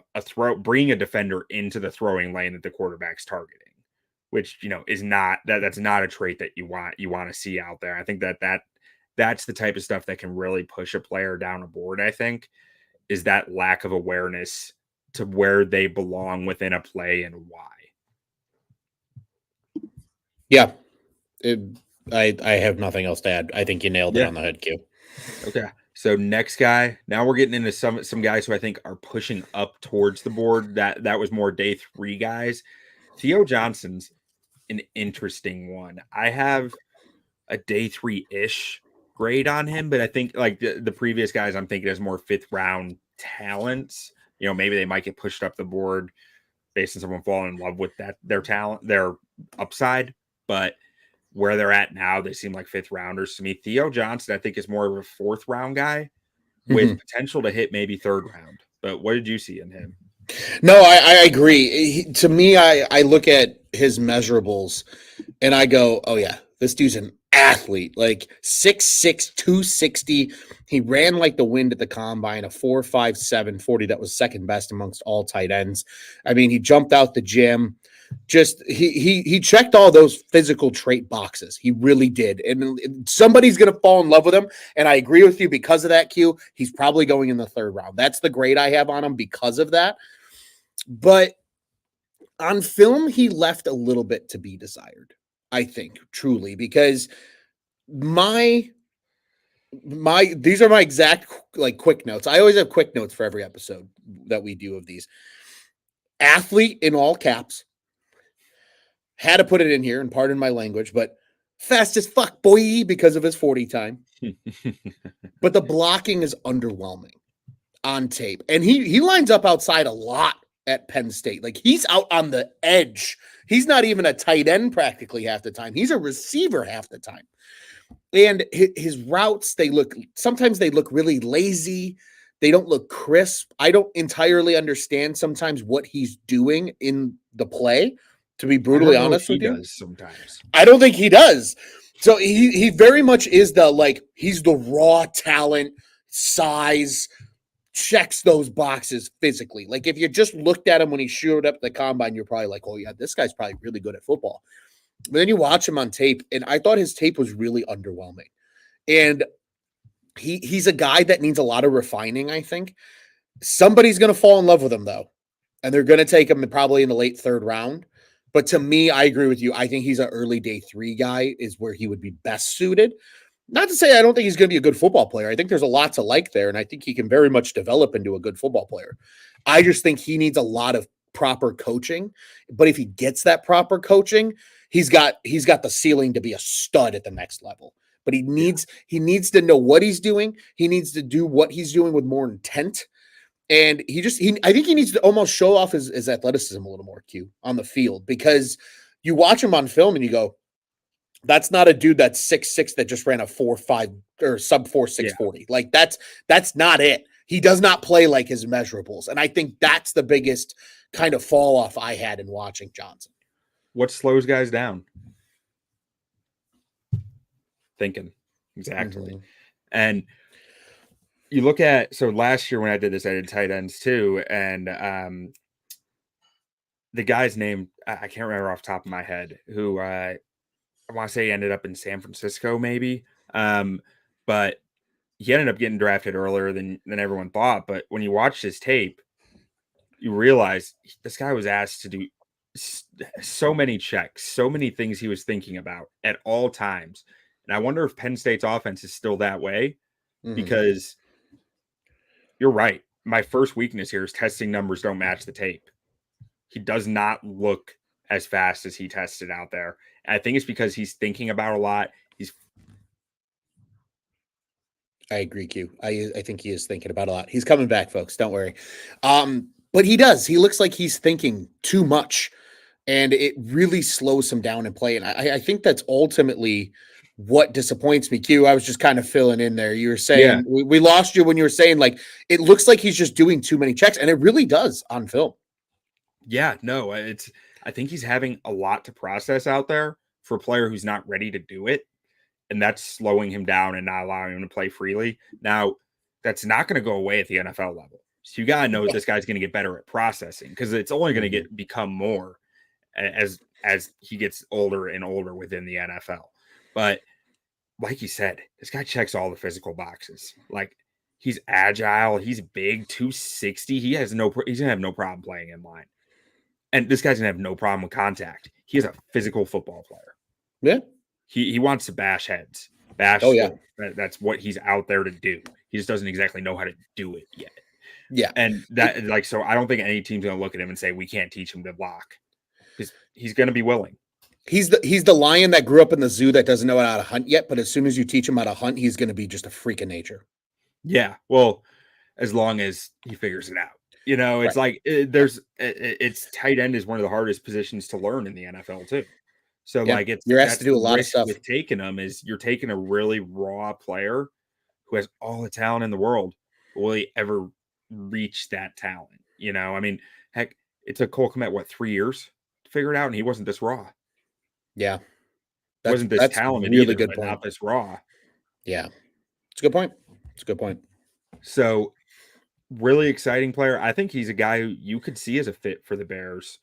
bringing a defender into the throwing lane that the quarterback's targeting, which, is that's not a trait that you want to see out there. I think that's the type of stuff that can really push a player down a board, I think, is that lack of awareness to where they belong within a play and why. Yeah. I have nothing else to add. I think you nailed it on the head, Q. Okay. So next guy, now we're getting into some guys who I think are pushing up towards the board. That was more day 3 guys. Theo Johnson's an interesting one. I have a day 3-ish grade on him, but I think like the previous guys I'm thinking as more 5th round talents. Maybe they might get pushed up the board based on someone falling in love with their talent, their upside. But where they're at now, they seem like 5th rounders to me. Theo Johnson, I think, is more of a 4th round guy with potential to hit maybe 3rd round. But what did you see in him? No, I agree. To me, I look at his measurables and I go, oh yeah, this dude's an athlete, like 6'6", 260. He ran like the wind at the combine, a 4.57 40 that was second best amongst all tight ends. I mean, he jumped out the gym. Just he checked all those physical trait boxes. He really did. And somebody's going to fall in love with him. And I agree with you because of that, Q. He's probably going in the 3rd round. That's the grade I have on him because of that. But on film, he left a little bit to be desired, I think, truly, because my these are my exact like quick notes. I always have quick notes for every episode that we do of these. Athlete in all caps. Had to put it in here, and pardon my language, but fast as fuck, boy, because of his 40 time. But the blocking is underwhelming on tape. And he lines up outside a lot at Penn State. Like, he's out on the edge. He's not even a tight end practically half the time. He's a receiver half the time. And his routes, sometimes they look really lazy. They don't look crisp. I don't entirely understand sometimes what he's doing in the play, to be brutally honest with you. He does sometimes. I don't think he does. So he very much is he's the raw talent, size, checks those boxes physically. Like, if you just looked at him when he showed up at the combine, you're probably like, oh yeah, this guy's probably really good at football. But then you watch him on tape, and I thought his tape was really underwhelming. And he's a guy that needs a lot of refining, I think. Somebody's going to fall in love with him, though, and they're going to take him probably in the late third round. But to me, I agree with you. I think he's an early day 3 guy is where he would be best suited. Not to say I don't think he's going to be a good football player. I think there's a lot to like there, and I think he can very much develop into a good football player. I just think he needs a lot of proper coaching. But if he gets that proper coaching, he's got the ceiling to be a stud at the next level. But he needs to know what he's doing. He needs to do what he's doing with more intent. And I think he needs to almost show off his athleticism a little more, Q, on the field, because you watch him on film and you go, that's not a dude that's 6'6" that just ran a 4.5 or sub 4.6 40. Like, that's not it. He does not play like his measurables. And I think that's the biggest kind of fall off I had in watching Johnson. What slows guys down? Thinking. Exactly. Mm-hmm. And you look at, so last year when I did this, I did tight ends too. And the guy's name, I can't remember off the top of my head, who I want to say he ended up in San Francisco maybe. But he ended up getting drafted earlier than everyone thought. But when you watch his tape, you realize this guy was asked to do so many checks, so many things he was thinking about at all times. And I wonder if Penn State's offense is still that way, because you're right. My first weakness here is testing numbers don't match the tape. He does not look as fast as he tested out there. And I think it's because he's thinking about a lot. I agree, Q. I think he is thinking about a lot. He's coming back, folks. Don't worry. But he does. He looks like he's thinking too much, and it really slows him down in play. And I think that's ultimately what disappoints me, Q. I was just kind of filling in there. You were saying we lost you when you were saying, like, it looks like he's just doing too many checks, and it really does on film. Yeah, no, I think he's having a lot to process out there for a player who's not ready to do it, and that's slowing him down and not allowing him to play freely. Now, that's not going to go away at the NFL level. So you got to know this guy's going to get better at processing, because it's only going to become more as he gets older and older within the NFL. But like you said, this guy checks all the physical boxes. Like, he's agile, he's big, 260. He's going to have no problem playing in line. And this guy's going to have no problem with contact. He is a physical football player. Yeah. He wants to bash heads. That's what he's out there to do. He just doesn't exactly know how to do it yet. Yeah. And that, so I don't think any team's going to look at him and say, we can't teach him to block, because he's going to be willing. He's the lion that grew up in the zoo that doesn't know how to hunt yet, but as soon as you teach him how to hunt, he's going to be just a freak of nature. Yeah. Well, as long as he figures it out. You know, it's like it's tight end is one of the hardest positions to learn in the NFL too. So like you're asked to do a lot of stuff with taking them is you're taking a really raw player who has all the talent in the world. Will he ever reach that talent? You know, I mean, heck, it took Cole Kmet 3 years to figure it out, and he wasn't this raw. Yeah, wasn't this talented really either, good point. Not this raw. Yeah, it's a good point. It's a good point. So, really exciting player. I think he's a guy who you could see as a fit for the Bears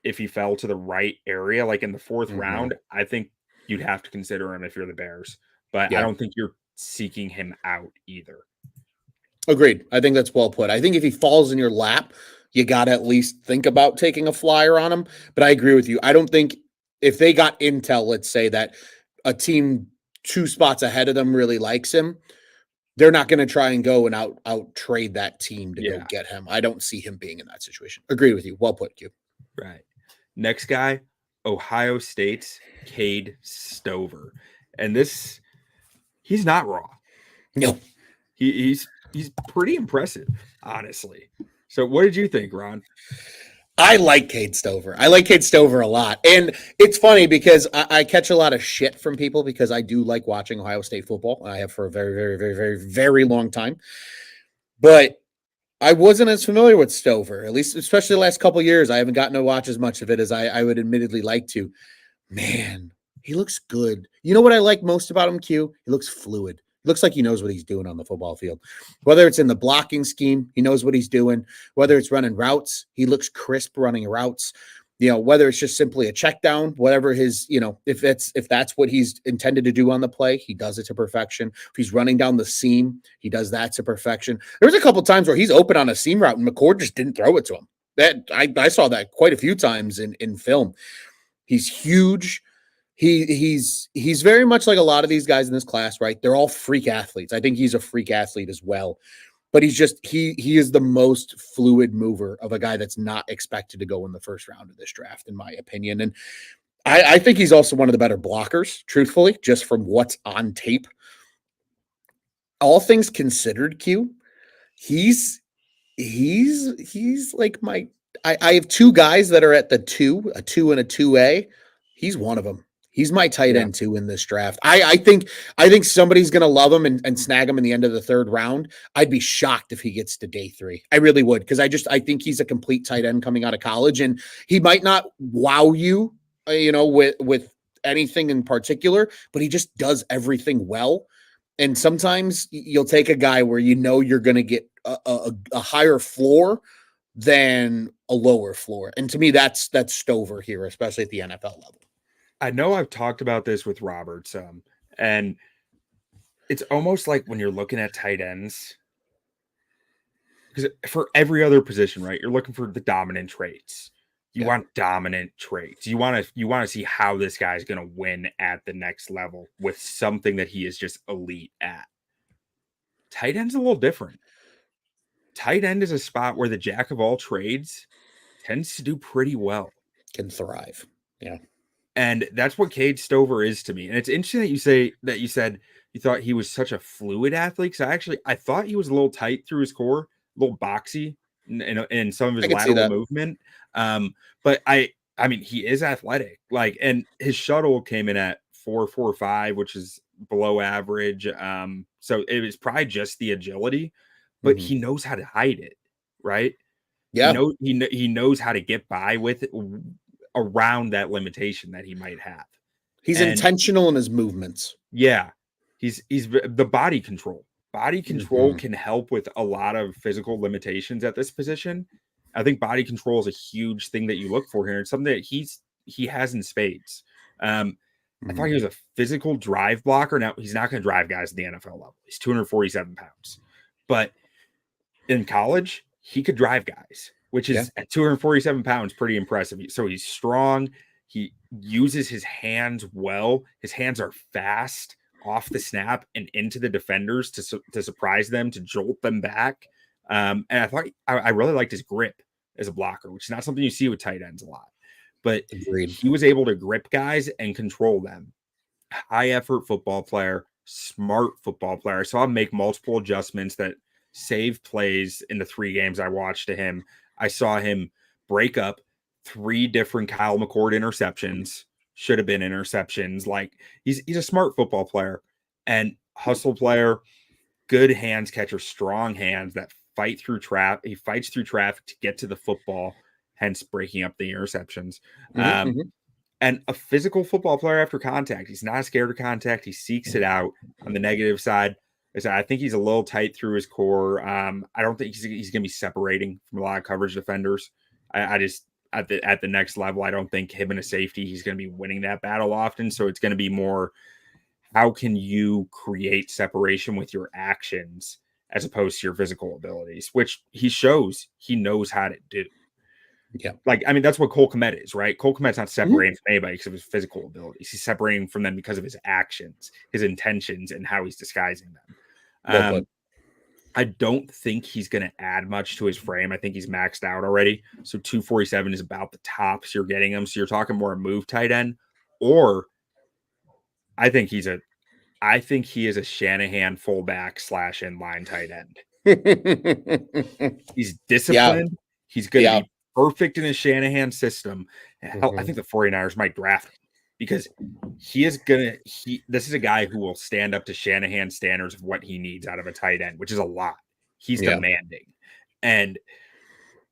if he fell to the right area, like in the fourth round. I think you'd have to consider him if you're the Bears, but I don't think you're seeking him out either. Agreed. I think that's well put. I think if he falls in your lap, you got to at least think about taking a flyer on him. But I agree with you. I don't think if they got intel, let's say that a team 2 spots ahead of them really likes him, they're not going to try and go and out trade that team to go get him. I don't see him being in that situation. Agree with you. Well put, Q. Right. Next guy, Ohio State's Cade Stover. And he's not raw. No. He's pretty impressive, honestly. So what did you think, Ron? I like Cade Stover. I like Cade Stover a lot. And it's funny because I catch a lot of shit from people because I do like watching Ohio State football. I have for a very, very, very, very, very long time. But I wasn't as familiar with Stover, at least especially the last couple of years. I haven't gotten to watch as much of it as I would admittedly like to. Man, he looks good. You know what I like most about him, Q? He looks fluid. Looks like he knows what he's doing on the football field. Whether it's in the blocking scheme, he knows what he's doing. Whether it's running routes, he looks crisp running routes. Whether it's just simply a check down, whatever his, if that's what he's intended to do on the play, he does it to perfection. If he's running down the seam, he does that to perfection. There was a couple of times where he's open on a seam route and McCord just didn't throw it to him. That I saw that quite a few times in film. He's huge. He's very much like a lot of these guys in this class, right? They're all freak athletes. I think he's a freak athlete as well, but he is the most fluid mover of a guy that's not expected to go in the first round of this draft, in my opinion. And I think he's also one of the better blockers, truthfully, just from what's on tape. All things considered, Q, he's like I have 2 guys that are at the 2, a 2 and a 2A. He's one of them. He's my tight end 2 in this draft. I think somebody's going to love him and snag him in the end of the 3rd round. I'd be shocked if he gets to day 3. I really would, because I think he's a complete tight end coming out of college, and he might not wow you, with anything in particular, but he just does everything well. And sometimes you'll take a guy where you're going to get a higher floor than a lower floor, and to me, that's Stover here, especially at the NFL level. I know I've talked about this with Robert and it's almost like when you're looking at tight ends, because for every other position, right, you're looking for the dominant traits. You want dominant traits. You want to see how this guy's going to win at the next level with something that he is just elite at. Tight end's a little different. Tight end is a spot where the jack of all trades tends to do pretty well. Can thrive. Yeah. And that's what Cade Stover is to me. And it's interesting that you said you thought he was such a fluid athlete. Because I thought he was a little tight through his core, a little boxy in some of his lateral movement. But I mean, he is athletic. And his shuttle came in at 4.45, which is below average. So it was probably just the agility, but he knows how to hide it, right? Yeah. He knows how to get by with it around that limitation that he might have. He's intentional in his movements. Yeah. He's the body control. Body control can help with a lot of physical limitations at this position. I think body control is a huge thing that you look for here. It's something that he has in spades. I thought he was a physical drive blocker. Now, he's not going to drive guys at the NFL level. He's 247 pounds. But in college, he could drive guys, which is at 247 pounds, pretty impressive. So he's strong. He uses his hands well. His hands are fast off the snap and into the defenders to surprise them, to jolt them back. And I thought I really liked his grip as a blocker, which is not something you see with tight ends a lot. But he was able to grip guys and control them. High effort football player, smart football player. I saw him make multiple adjustments that saved plays in the 3 games I watched to him. I saw him break up 3 different Kyle McCord interceptions, should have been interceptions. He's a smart football player and hustle player, good hands catcher, strong hands that fight through traffic. He fights through traffic to get to the football, hence breaking up the interceptions. And a physical football player after contact. He's not scared of contact. He seeks it out. On the negative side, I think he's a little tight through his core. I don't think he's going to be separating from a lot of coverage defenders. I just at the next level, I don't think him and a safety, he's going to be winning that battle often. So it's going to be more, how can you create separation with your actions as opposed to your physical abilities, which he shows he knows how to do. Yeah. Like, I mean, that's what Cole Kmet is, right? Cole Kmet's not separating from anybody because of his physical abilities. He's separating from them because of his actions, his intentions, and how he's disguising them. I don't think he's going to add much to his frame. I think he's maxed out already. So 247 is about the tops you're getting him. So you're talking more a move tight end, or I think he is a Shanahan fullback / inline tight end. He's disciplined. Yeah. He's going to be perfect in a Shanahan system. Hell, I think the 49ers might draft him because this is a guy who will stand up to Shanahan standards of what he needs out of a tight end, which is a lot. He's demanding. And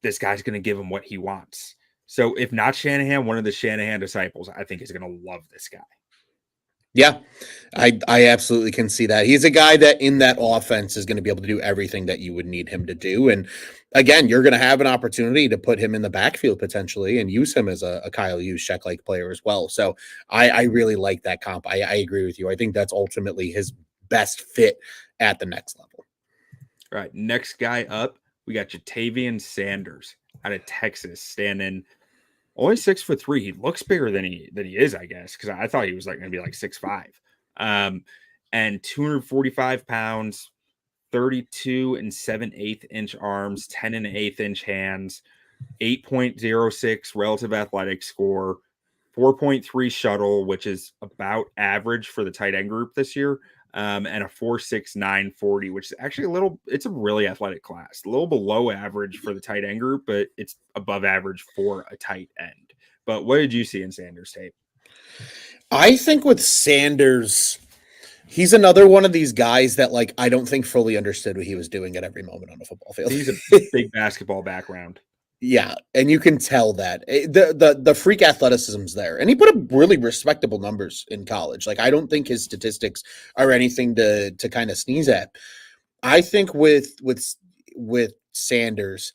this guy's going to give him what he wants. So if not Shanahan, one of the Shanahan disciples, I think is going to love this guy. Yeah, I absolutely can see that. He's a guy that in that offense is going to be able to do everything that you would need him to do. And again, you're going to have an opportunity to put him in the backfield potentially and use him as a Kyle Juszczyk-like player as well. So I really like that comp. I agree with you. I think that's ultimately his best fit at the next level. All right, next guy up, we got Ja'Tavion Sanders out of Texas, standing only 6'3". He looks bigger than he is, I guess, because I thought he was like going to be like 6'5". And 245 pounds, 32 7/8 inch arms, 10 1/8 inch hands, 8.06 relative athletic score, 4.3 shuttle, which is about average for the tight end group this year. And a 4.69 40, which is actually it's a really athletic class, a little below average for the tight end group, but it's above average for a tight end. But what did you see in Sanders' tape? I think with Sanders, he's another one of these guys that like I don't think fully understood what he was doing at every moment on the football field. He's a big basketball background. Yeah, and you can tell that the freak athleticism's there, and he put up really respectable numbers in college. Like I don't think his statistics are anything to kind of sneeze at. I think with Sanders,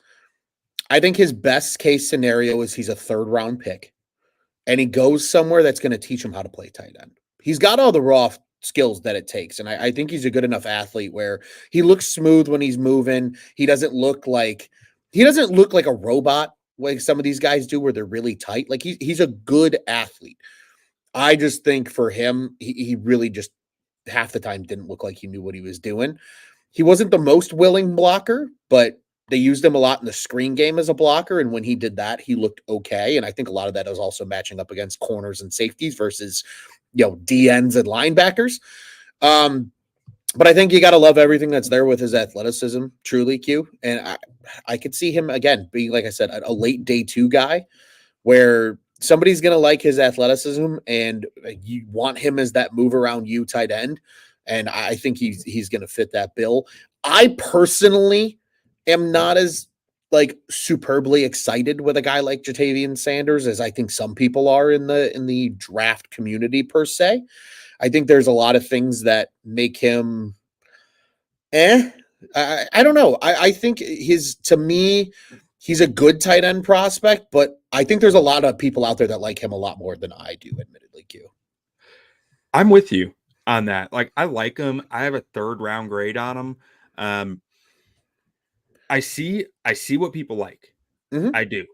I think his best case scenario is he's a 3rd round pick, and he goes somewhere that's going to teach him how to play tight end. He's got all the raw skills that it takes, and I think he's a good enough athlete where he looks smooth when he's moving. He doesn't look like a robot like some of these guys do where they're really tight. Like he's a good athlete. I just think for him, he really just half the time didn't look like he knew what he was doing. He wasn't the most willing blocker, but they used him a lot in the screen game as a blocker. And when he did that, he looked okay. And I think a lot of that is also matching up against corners and safeties versus, DNs and linebackers. But I think you got to love everything that's there with his athleticism, truly, Q. And I could see him, again, being, like I said, a late day 2 guy where somebody's going to like his athleticism and you want him as that move around you tight end. And I think he's going to fit that bill. I personally am not as superbly excited with a guy like Ja'Tavion Sanders as I think some people are in the draft community per se. I think there's a lot of things that make him I don't know. I think to me, he's a good tight end prospect, but I think there's a lot of people out there that like him a lot more than I do, admittedly, Q. I'm with you on that. Like, I like him. I have a 3rd round grade on him. I see what people like. Mm-hmm. I do.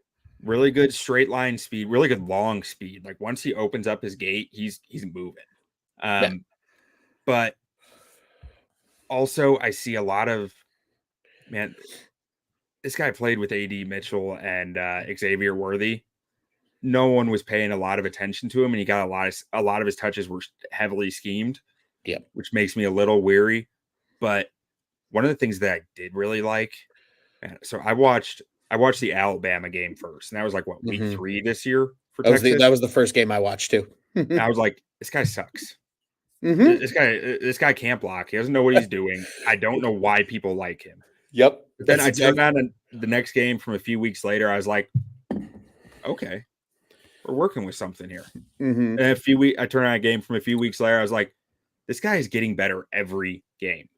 Really good straight line speed, really good long speed. Like once he opens up his gate, he's moving. But also I see a lot of, this guy played with AD Mitchell and Xavier Worthy. No one was paying a lot of attention to him, and he got a lot of his touches were heavily schemed. Yeah, which makes me a little weary. But one of the things that I did really like, so I watched the Alabama game first, and that was like week 3 this year for Texas. That was the first game I watched too. And I was like, this guy sucks. This guy can't block. He doesn't know what he's doing. I don't know why people like him. Yep. But then I turned on the next game from a few weeks later. I was like, okay, we're working with something here. And I turned on a game from a few weeks later. I was like, this guy is getting better every game.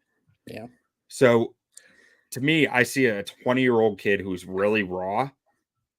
Yeah. So to me, I see a 20-year-old kid who's really raw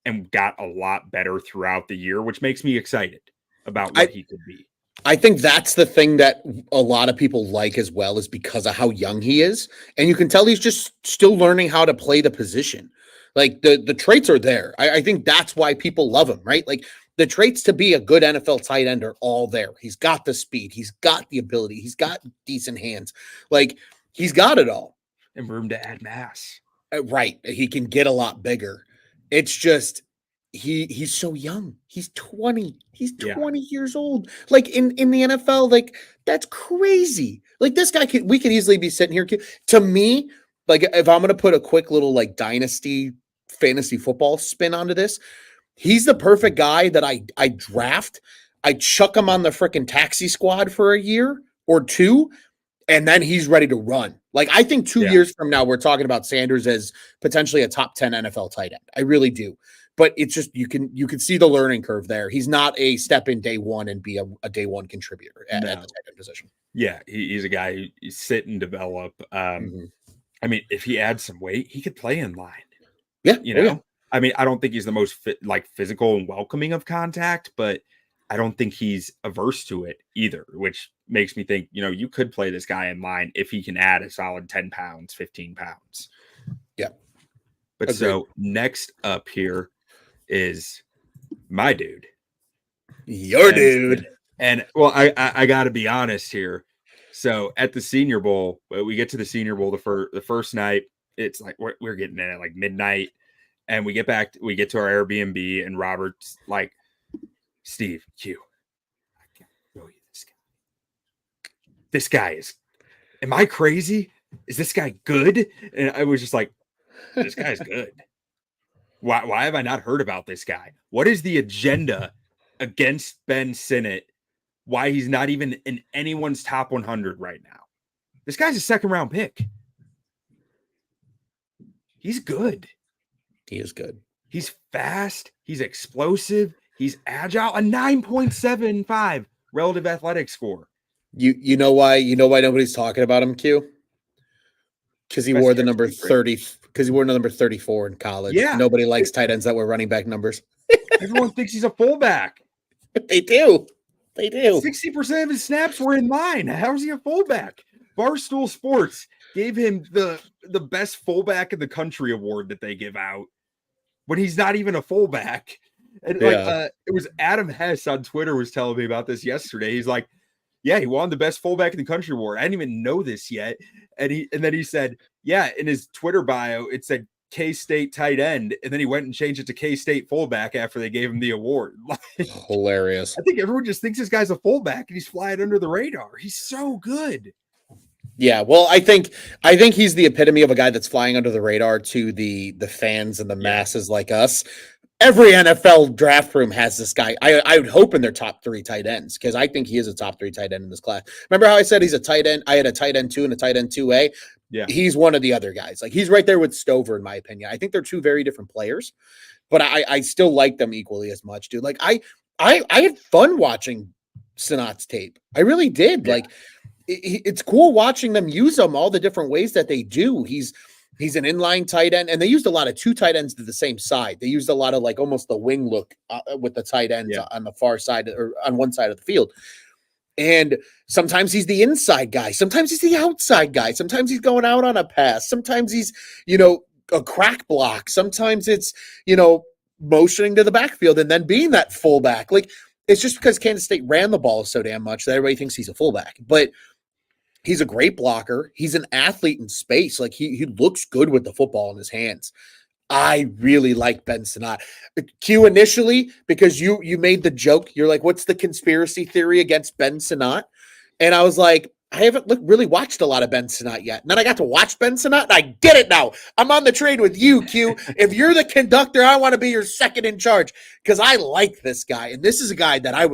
and got a lot better throughout the year, which makes me excited about what he could be. I think that's the thing that a lot of people like as well, is because of how young he is. And you can tell he's just still learning how to play the position. Like the traits are there. I think that's why people love him, right? Like the traits to be a good NFL tight end are all there. He's got the speed. He's got the ability. He's got decent hands. Like he's got it all. And room to add mass. Right. He can get a lot bigger. It's just he's so young. He's 20. He's 20 years old. Like in the NFL, like that's crazy. Like this guy we could easily be sitting here. To me, like if I'm going to put a quick little like dynasty fantasy football spin onto this, he's the perfect guy that I draft. I chuck him on the freaking taxi squad for a year or two, and then he's ready to run. Like I think 2 years from now, we're talking about Sanders as potentially a top 10 NFL tight end. I really do. But it's just you can see the learning curve there. He's not a step in day one and be a day one contributor at the tight end position. Yeah, he's a guy who sit and develop. I mean, if he adds some weight, he could play in line. Yeah, you know. I mean, I don't think he's the most physical and welcoming of contact, but I don't think he's averse to it either, which makes me think, you could play this guy in line if he can add a solid 10 pounds, 15 pounds. Yeah. But so next up here is my dude. Your dude. And well, I got to be honest here. So at the Senior Bowl, we get to the Senior Bowl the first night. It's like we're getting in at like midnight, and we get to our Airbnb, and Robert's like, Steve, Q, I can't show you this guy. This guy is. Am I crazy? Is this guy good? And I was just like, this guy's good. Why have I not heard about this guy? What is the agenda against Ben Sinnott? Why he's not even in anyone's top 100 right now? This guy's a second-round pick. He's good. He is good. He's fast. He's explosive. He's agile. A 9.75 relative athletic score. You know why nobody's talking about him, Q? Because he wore the number 30. Because he wore the number 34 in college. Yeah. Nobody likes tight ends that wear running back numbers. Everyone thinks he's a fullback. They do. 60% of his snaps were in line. How is he a fullback? Barstool Sports gave him the best fullback in the country award that they give out when he's not even a fullback. And it was Adam Hess on Twitter was telling me about this yesterday. He's like, yeah, he won the best fullback in the country award. I didn't even know this yet. And then he said, yeah, in his Twitter bio, it said K-State tight end. And then he went and changed it to K-State fullback after they gave him the award. Hilarious. I think everyone just thinks this guy's a fullback and he's flying under the radar. He's so good. Yeah, well, I think he's the epitome of a guy that's flying under the radar to the fans and the masses like us. Every NFL draft room has this guy. I would hope in their top 3 tight ends because I think he is a top 3 tight end in this class. Remember how I said he's a tight end? I had a tight end 2 and a tight end 2A. Yeah, he's one of the other guys. Like he's right there with Stover, in my opinion. I think they're 2 very different players, but I still like them equally as much, dude. Like I had fun watching Sinnott's tape. I really did. Yeah. Like it's cool watching them use them all the different ways that they do. He's an inline tight end, and they used a lot of 2 tight ends to the same side. They used a lot of like almost the wing look with the tight ends on the far side or on one side of the field. And sometimes he's the inside guy. Sometimes he's the outside guy. Sometimes he's going out on a pass. Sometimes he's, a crack block. Sometimes it's, motioning to the backfield and then being that fullback. Like it's just because Kansas State ran the ball so damn much that everybody thinks he's a fullback. But he's a great blocker. He's an athlete in space. Like he looks good with the football in his hands. I really like Ben Sinnott. Q initially, because you made the joke. You're like, what's the conspiracy theory against Ben Sinnott? And I was like, I haven't really watched a lot of Ben Sinnott yet. And then I got to watch Ben Sinnott, and I get it now. I'm on the train with you, Q. If you're the conductor, I want to be your second in charge because I like this guy. And this is a guy that I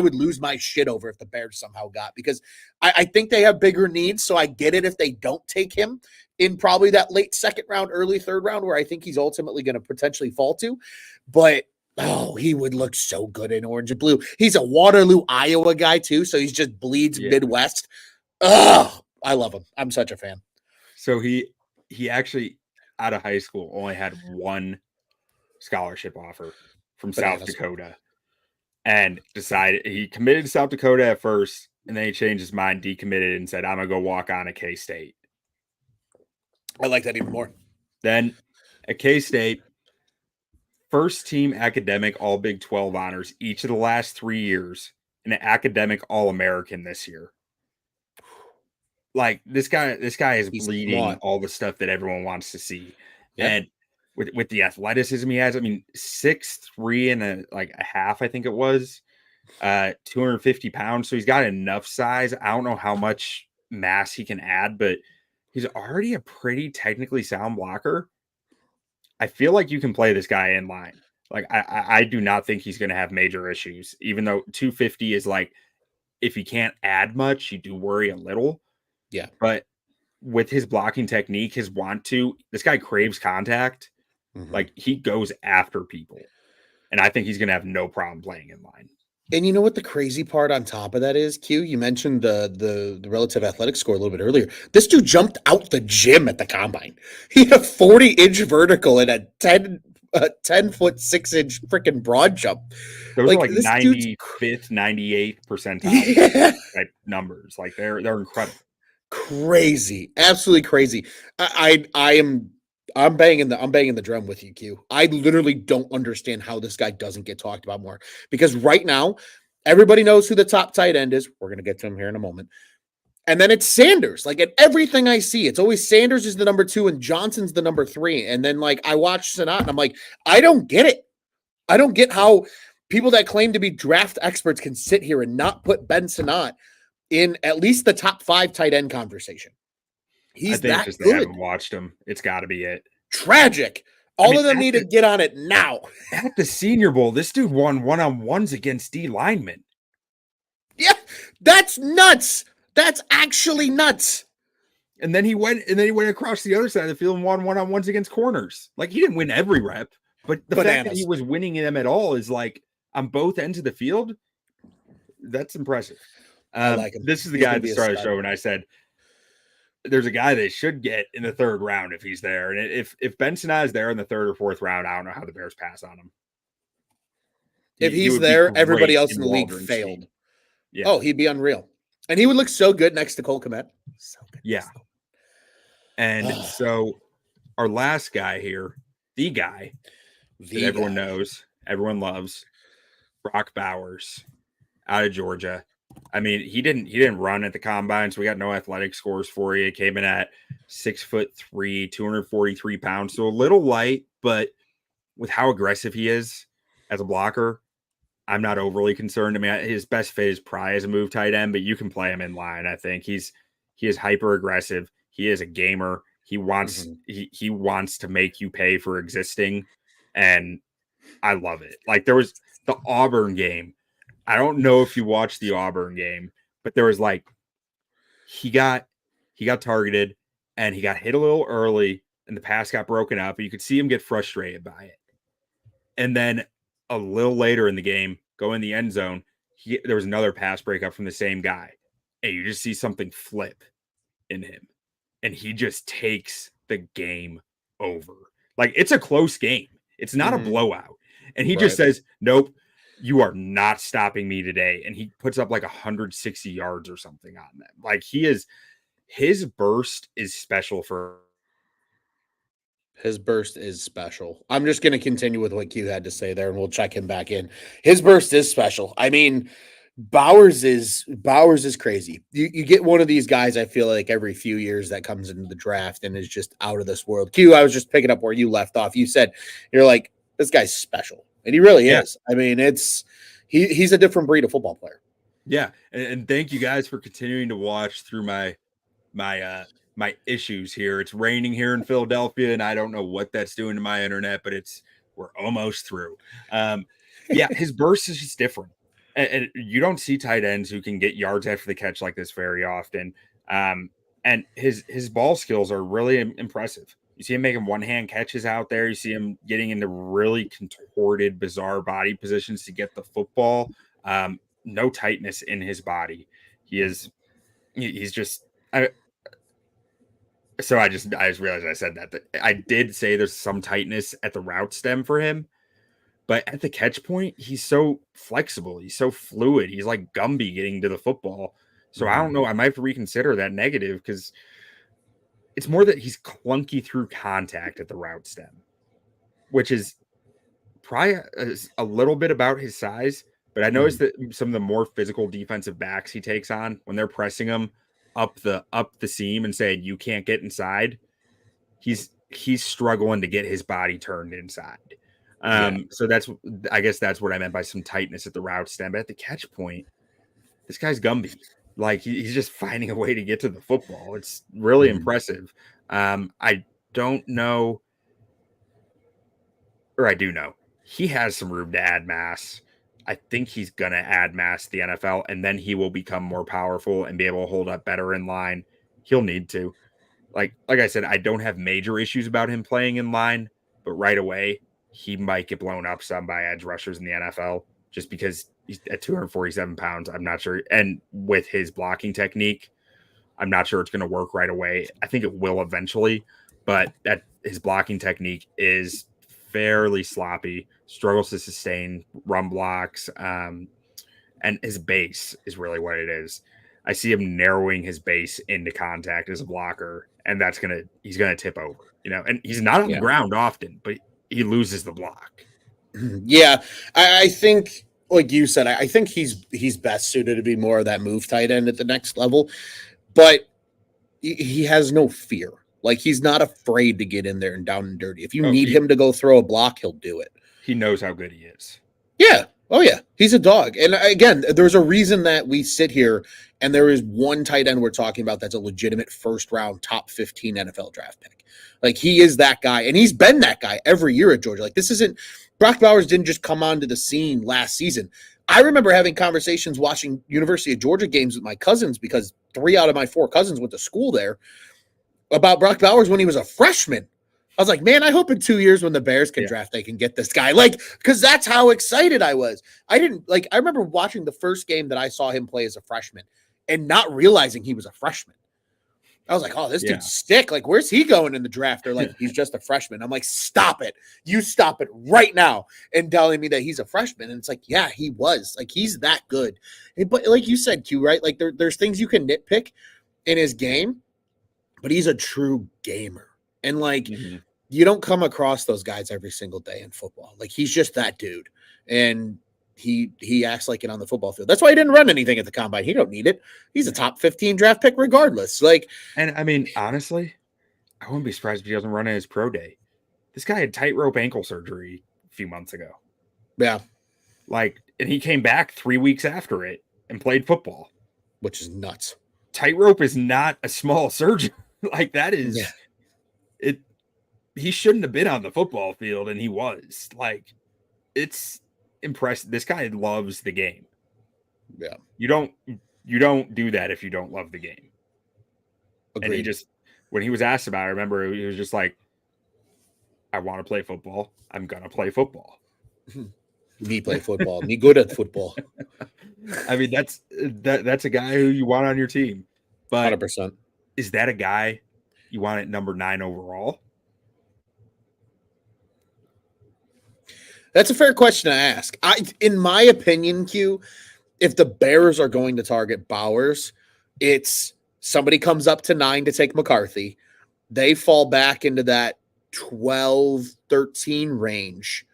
would lose my shit over if the Bears somehow got because I think they have bigger needs. So I get it if they don't take him in probably that late second round, early third round, where I think he's ultimately going to potentially fall to. But he would look so good in orange and blue. He's a Waterloo, Iowa guy too, so he's just bleeds Midwest. Oh, I love him. I'm such a fan. So he actually out of high school only had 1 scholarship offer from South Dakota, and decided he committed to South Dakota at first, and then he changed his mind, decommitted, and said, "I'm gonna go walk on at K-State." I like that even more. Then at K-State, first team academic all Big 12 honors each of the last 3 years, and an academic All-American this year. Like this guy is bleeding all the stuff that everyone wants to see. Yeah. And with the athleticism he has, I mean, 6'3" and a half, I think it was, 250 pounds. So he's got enough size. I don't know how much mass he can add, but he's already a pretty technically sound blocker. I feel like you can play this guy in line. Like I do not think he's going to have major issues, even though 250 is like, if he can't add much, you do worry a little. Yeah. But with his blocking technique, his this guy craves contact. Mm-hmm. Like he goes after people. And I think he's going to have no problem playing in line. And you know what the crazy part on top of that is, Q? You mentioned the relative athletic score a little bit earlier. This dude jumped out the gym at the combine. He had a 40-inch vertical and a 10-foot 6-inch freaking broad jump. Those are like 95th, 98th percentile type numbers. Like they're incredible. Crazy, absolutely crazy. I'm banging the drum with you, Q. I literally don't understand how this guy doesn't get talked about more, because right now everybody knows who the top tight end is. We're gonna get to him here in a moment. And then it's Sanders. Like at everything I see, it's always Sanders is the number 2 and Johnson's the number 3. And then like I watch Sinnott and I'm like, I don't get it. I don't get how people that claim to be draft experts can sit here and not put Ben Sinnott in at least the top 5 tight end conversation. He's that good. They haven't watched him. It's got to be it. Tragic. All of them need to get on it now. At the Senior Bowl, this dude won one-on-ones against D linemen. Yeah, that's nuts. That's actually nuts. And then he went across the other side of the field and won one-on-ones against corners. Like he didn't win every rep, but the fact that he was winning them at all is like on both ends of the field. That's impressive. I like him. This is the guy at the start of the show, and I said there's a guy they should get in the 3rd round if he's there. And if Ben Sinnott is there in the 3rd or 4th round, I don't know how the Bears pass on him. If he's there, everybody else in the league failed. Yeah. Oh, he'd be unreal. And he would look so good next to Cole Kmet. So good. Yeah. And so our last guy here, the guy that everyone knows, everyone loves, Brock Bowers out of Georgia. I mean, he didn't run at the combine, so we got no athletic scores for you. He came in at 6'3", 243 pounds, so a little light, but with how aggressive he is as a blocker, I'm not overly concerned. I mean, his best fit is probably as a move tight end, but you can play him in line. I think he is hyper aggressive. He is a gamer. He wants he wants to make you pay for existing, and I love it. Like there was the Auburn game. I don't know if you watched the Auburn game, but there was like he got targeted and he got hit a little early and the pass got broken up, and you could see him get frustrated by it. And then a little later in the game, go in the end zone, there was another pass breakup from the same guy, and you just see something flip in him, and he just takes the game over. Like it's a close game. It's not a blowout. And he just says, nope, you are not stopping me today. And he puts up like 160 yards or something on them. Like his burst is special for. His burst is special. I'm just going to continue with what Q had to say there, and we'll check him back in. His burst is special. I mean, Bowers is crazy. You get one of these guys, I feel like every few years, that comes into the draft and is just out of this world. Q, I was just picking up where you left off. You said, you're like, this guy's special. And he really is. I mean, he's a different breed of football player. Yeah. And thank you guys for continuing to watch through my issues here. It's raining here in Philadelphia, and I don't know what that's doing to my internet, but we're almost through. His burst is just different. And you don't see tight ends who can get yards after the catch like this very often. And his ball skills are really impressive. You see him making one-hand catches out there. You see him getting into really contorted, bizarre body positions to get the football. No tightness in his body. He's just. So I just realized I said that. I did say there's some tightness at the route stem for him, but at the catch point, he's so flexible. He's so fluid. He's like Gumby getting to the football. So I don't know. I might have to reconsider that negative, because it's more that he's clunky through contact at the route stem, which is probably a little bit about his size, but I noticed that some of the more physical defensive backs he takes on when they're pressing him up the seam and saying you can't get inside, he's struggling to get his body turned inside. So I guess that's what I meant by some tightness at the route stem. But at the catch point, this guy's Gumby. Like he's just finding a way to get to the football. It's really impressive. I don't know, or I do know, he has some room to add mass. I think he's going to add mass to the NFL, and then he will become more powerful and be able to hold up better in line. He'll need to. Like I said, I don't have major issues about him playing in line, but right away, he might get blown up some by edge rushers in the NFL just because he's at 247 pounds. I'm not sure. And with his blocking technique, I'm not sure it's going to work right away. I think it will eventually, but that his blocking technique is fairly sloppy, struggles to sustain run blocks, and his base is really what it is. I see him narrowing his base into contact as a blocker, and he's gonna tip over, and he's not on the ground often, but he loses the block. Yeah, I think, like you said, I think he's best suited to be more of that move tight end at the next level, but he has no fear. Like, he's not afraid to get in there and down and dirty. If you need him to go throw a block, he'll do it. He knows how good he is. Yeah. Oh, yeah. He's a dog. And again, there's a reason that we sit here and there is one tight end we're talking about that's a legitimate first-round top 15 NFL draft pick. Like, he is that guy, and he's been that guy every year at Georgia. Like, this isn't – Brock Bowers didn't just come onto the scene last season. I remember having conversations watching University of Georgia games with my cousins because 3 out of my 4 cousins went to school there about Brock Bowers when he was a freshman. I was like, man, I hope in 2 years when the Bears can draft, they can get this guy. Like, because that's how excited I was. I remember watching the first game that I saw him play as a freshman and not realizing he was a freshman. I was like, oh, this dude's stick. Like, where's he going in the draft? They're like, he's just a freshman. I'm like, stop it. You stop it right now. And telling me that he's a freshman. And it's like, yeah, he was. Like, he's that good. But like you said, Q, right? Like, there's things you can nitpick in his game, but he's a true gamer. And like, you don't come across those guys every single day in football. Like, he's just that dude. And he acts like it on the football field. That's why he didn't run anything at the combine. He don't need it. He's a top 15 draft pick regardless. Like, and I mean, honestly, I wouldn't be surprised if he doesn't run in his pro day. This guy had tightrope ankle surgery a few months ago. Yeah. Like, and he came back 3 weeks after it and played football. Which is nuts. Tightrope is not a small surgery. Like, that is it. He shouldn't have been on the football field, and he was. Like, it's impressive. This guy loves the game. Yeah. You don't do that if you don't love the game. Agreed. And he just, when he was asked about it, I remember he was just like, I want to play football. I'm going to play football. Me play football. Me good at football. I mean, that's a guy who you want on your team. But 100%. Is that a guy you want at number 9 overall? That's a fair question to ask. In my opinion, Q, if the Bears are going to target Bowers, it's somebody comes up to 9 to take McCarthy. They fall back into that 12, 13 range.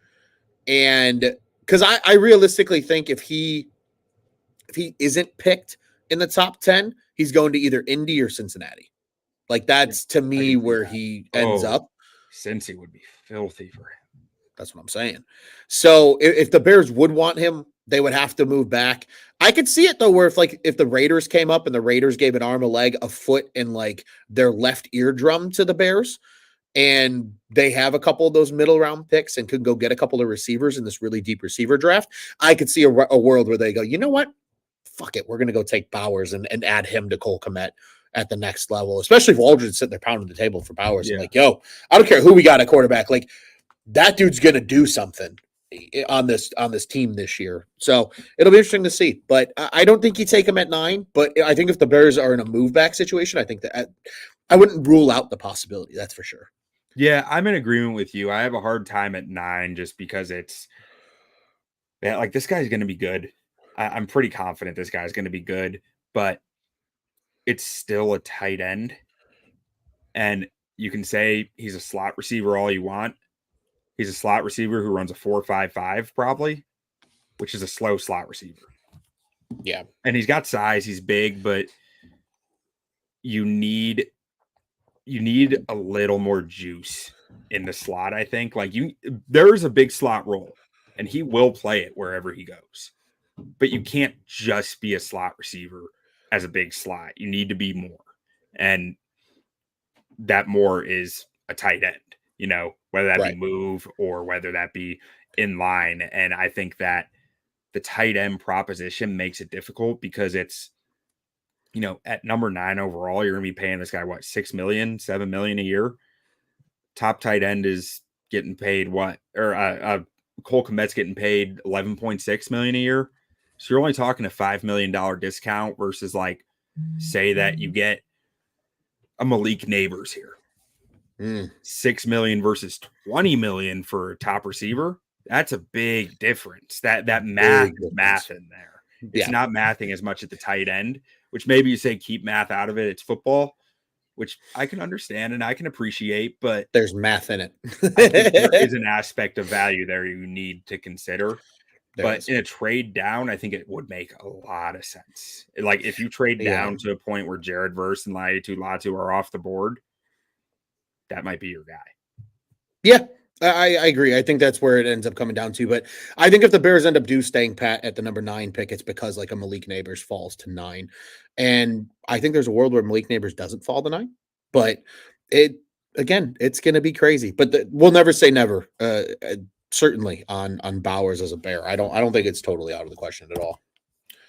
And because I realistically think if he isn't picked in the top 10, he's going to either Indy or Cincinnati. Like, that's to me where he ends up. Cincy would be filthy for him. That's what I'm saying. So if the Bears would want him, they would have to move back. I could see it though, where if the Raiders came up and the Raiders gave an arm, a leg, a foot, and like their left eardrum to the Bears, and they have a couple of those middle round picks and could go get a couple of receivers in this really deep receiver draft, I could see a world where they go, you know what? Fuck it. We're going to go take Bowers and add him to Cole Kmet at the next level, especially if Waldron's sitting there pounding the table for Bowers. And like, yo, I don't care who we got at quarterback. Like, that dude's going to do something on this team this year. So it'll be interesting to see. But I don't think you take him at 9. But I think if the Bears are in a move back situation, I think that I wouldn't rule out the possibility. That's for sure. Yeah, I'm in agreement with you. I have a hard time at 9 just because it's like this guy's going to be good. I'm pretty confident this guy's going to be good, but it's still a tight end. And you can say he's a slot receiver all you want. He's a slot receiver who runs a 4.55 probably, which is a slow slot receiver. Yeah. And he's got size. He's big, but you need a little more juice in the slot, I think. Like there's a big slot role, and he will play it wherever he goes. But you can't just be a slot receiver as a big slot. You need to be more. And that more is a tight end, whether that be move or whether that be in line. And I think that the tight end proposition makes it difficult because it's, at number 9 overall, you're going to be paying this guy, what, $6 million, $7 million a year. Top tight end is getting paid what? Or Cole Kmet's getting paid $11.6 million a year. So you're only talking a $5 million discount versus say that you get a Malik Neighbors here. 6 million versus 20 million for a top receiver. That's a big difference. That math in there. It's not mathing as much at the tight end, which maybe you say keep math out of it. It's football, which I can understand and I can appreciate, but there's math in it. I think there is an aspect of value there you need to consider. But in a trade down, I think it would make a lot of sense. Like if you trade down to a point where Jared Verse and Latu are off the board, that might be your guy. Yeah, I agree. I think that's where it ends up coming down to. But I think if the Bears end up staying pat at the number 9 pick, it's because like a Malik Neighbors falls to 9. And I think there's a world where Malik Neighbors doesn't fall to 9. But it's going to be crazy. But we'll never say never. Certainly on Bowers as a Bear. I don't think it's totally out of the question at all.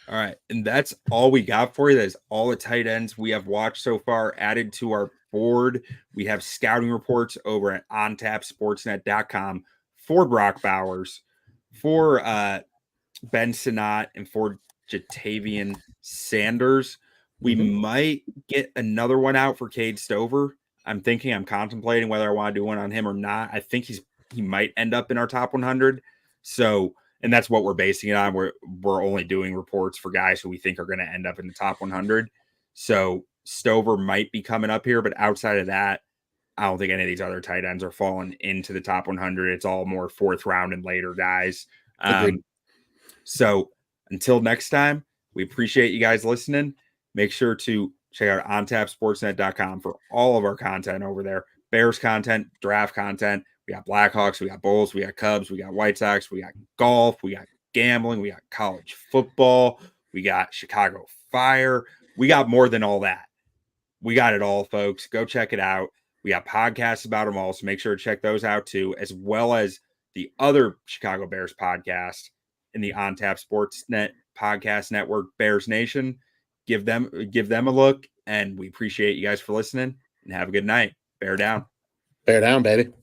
All right. And that's all we got for you. That is all the tight ends we have watched so far added to our board. We have scouting reports over at ontapsportsnet.com for Brock Bowers, for Ben Sinnott, and for Jatavian Sanders. We might get another one out for Cade Stover. I'm contemplating whether I want to do one on him or not. I think he might end up in our top 100. So, and that's what we're basing it on. We're only doing reports for guys who we think are going to end up in the top 100. So Stover might be coming up here, but outside of that, I don't think any of these other tight ends are falling into the top 100. It's all more 4th round and later guys. So until next time, we appreciate you guys listening. Make sure to check out ontapsportsnet.com for all of our content over there. Bears content, draft content. We got Blackhawks, we got Bulls, we got Cubs, we got White Sox, we got golf, we got gambling, we got college football, we got Chicago Fire. We got more than all that. We got it all, folks. Go check it out. We got podcasts about them all, so make sure to check those out too, as well as the other Chicago Bears podcast in the On Tap Sportsnet podcast network, Bears Nation. Give them a look, and we appreciate you guys for listening, and have a good night. Bear down. Bear down, baby.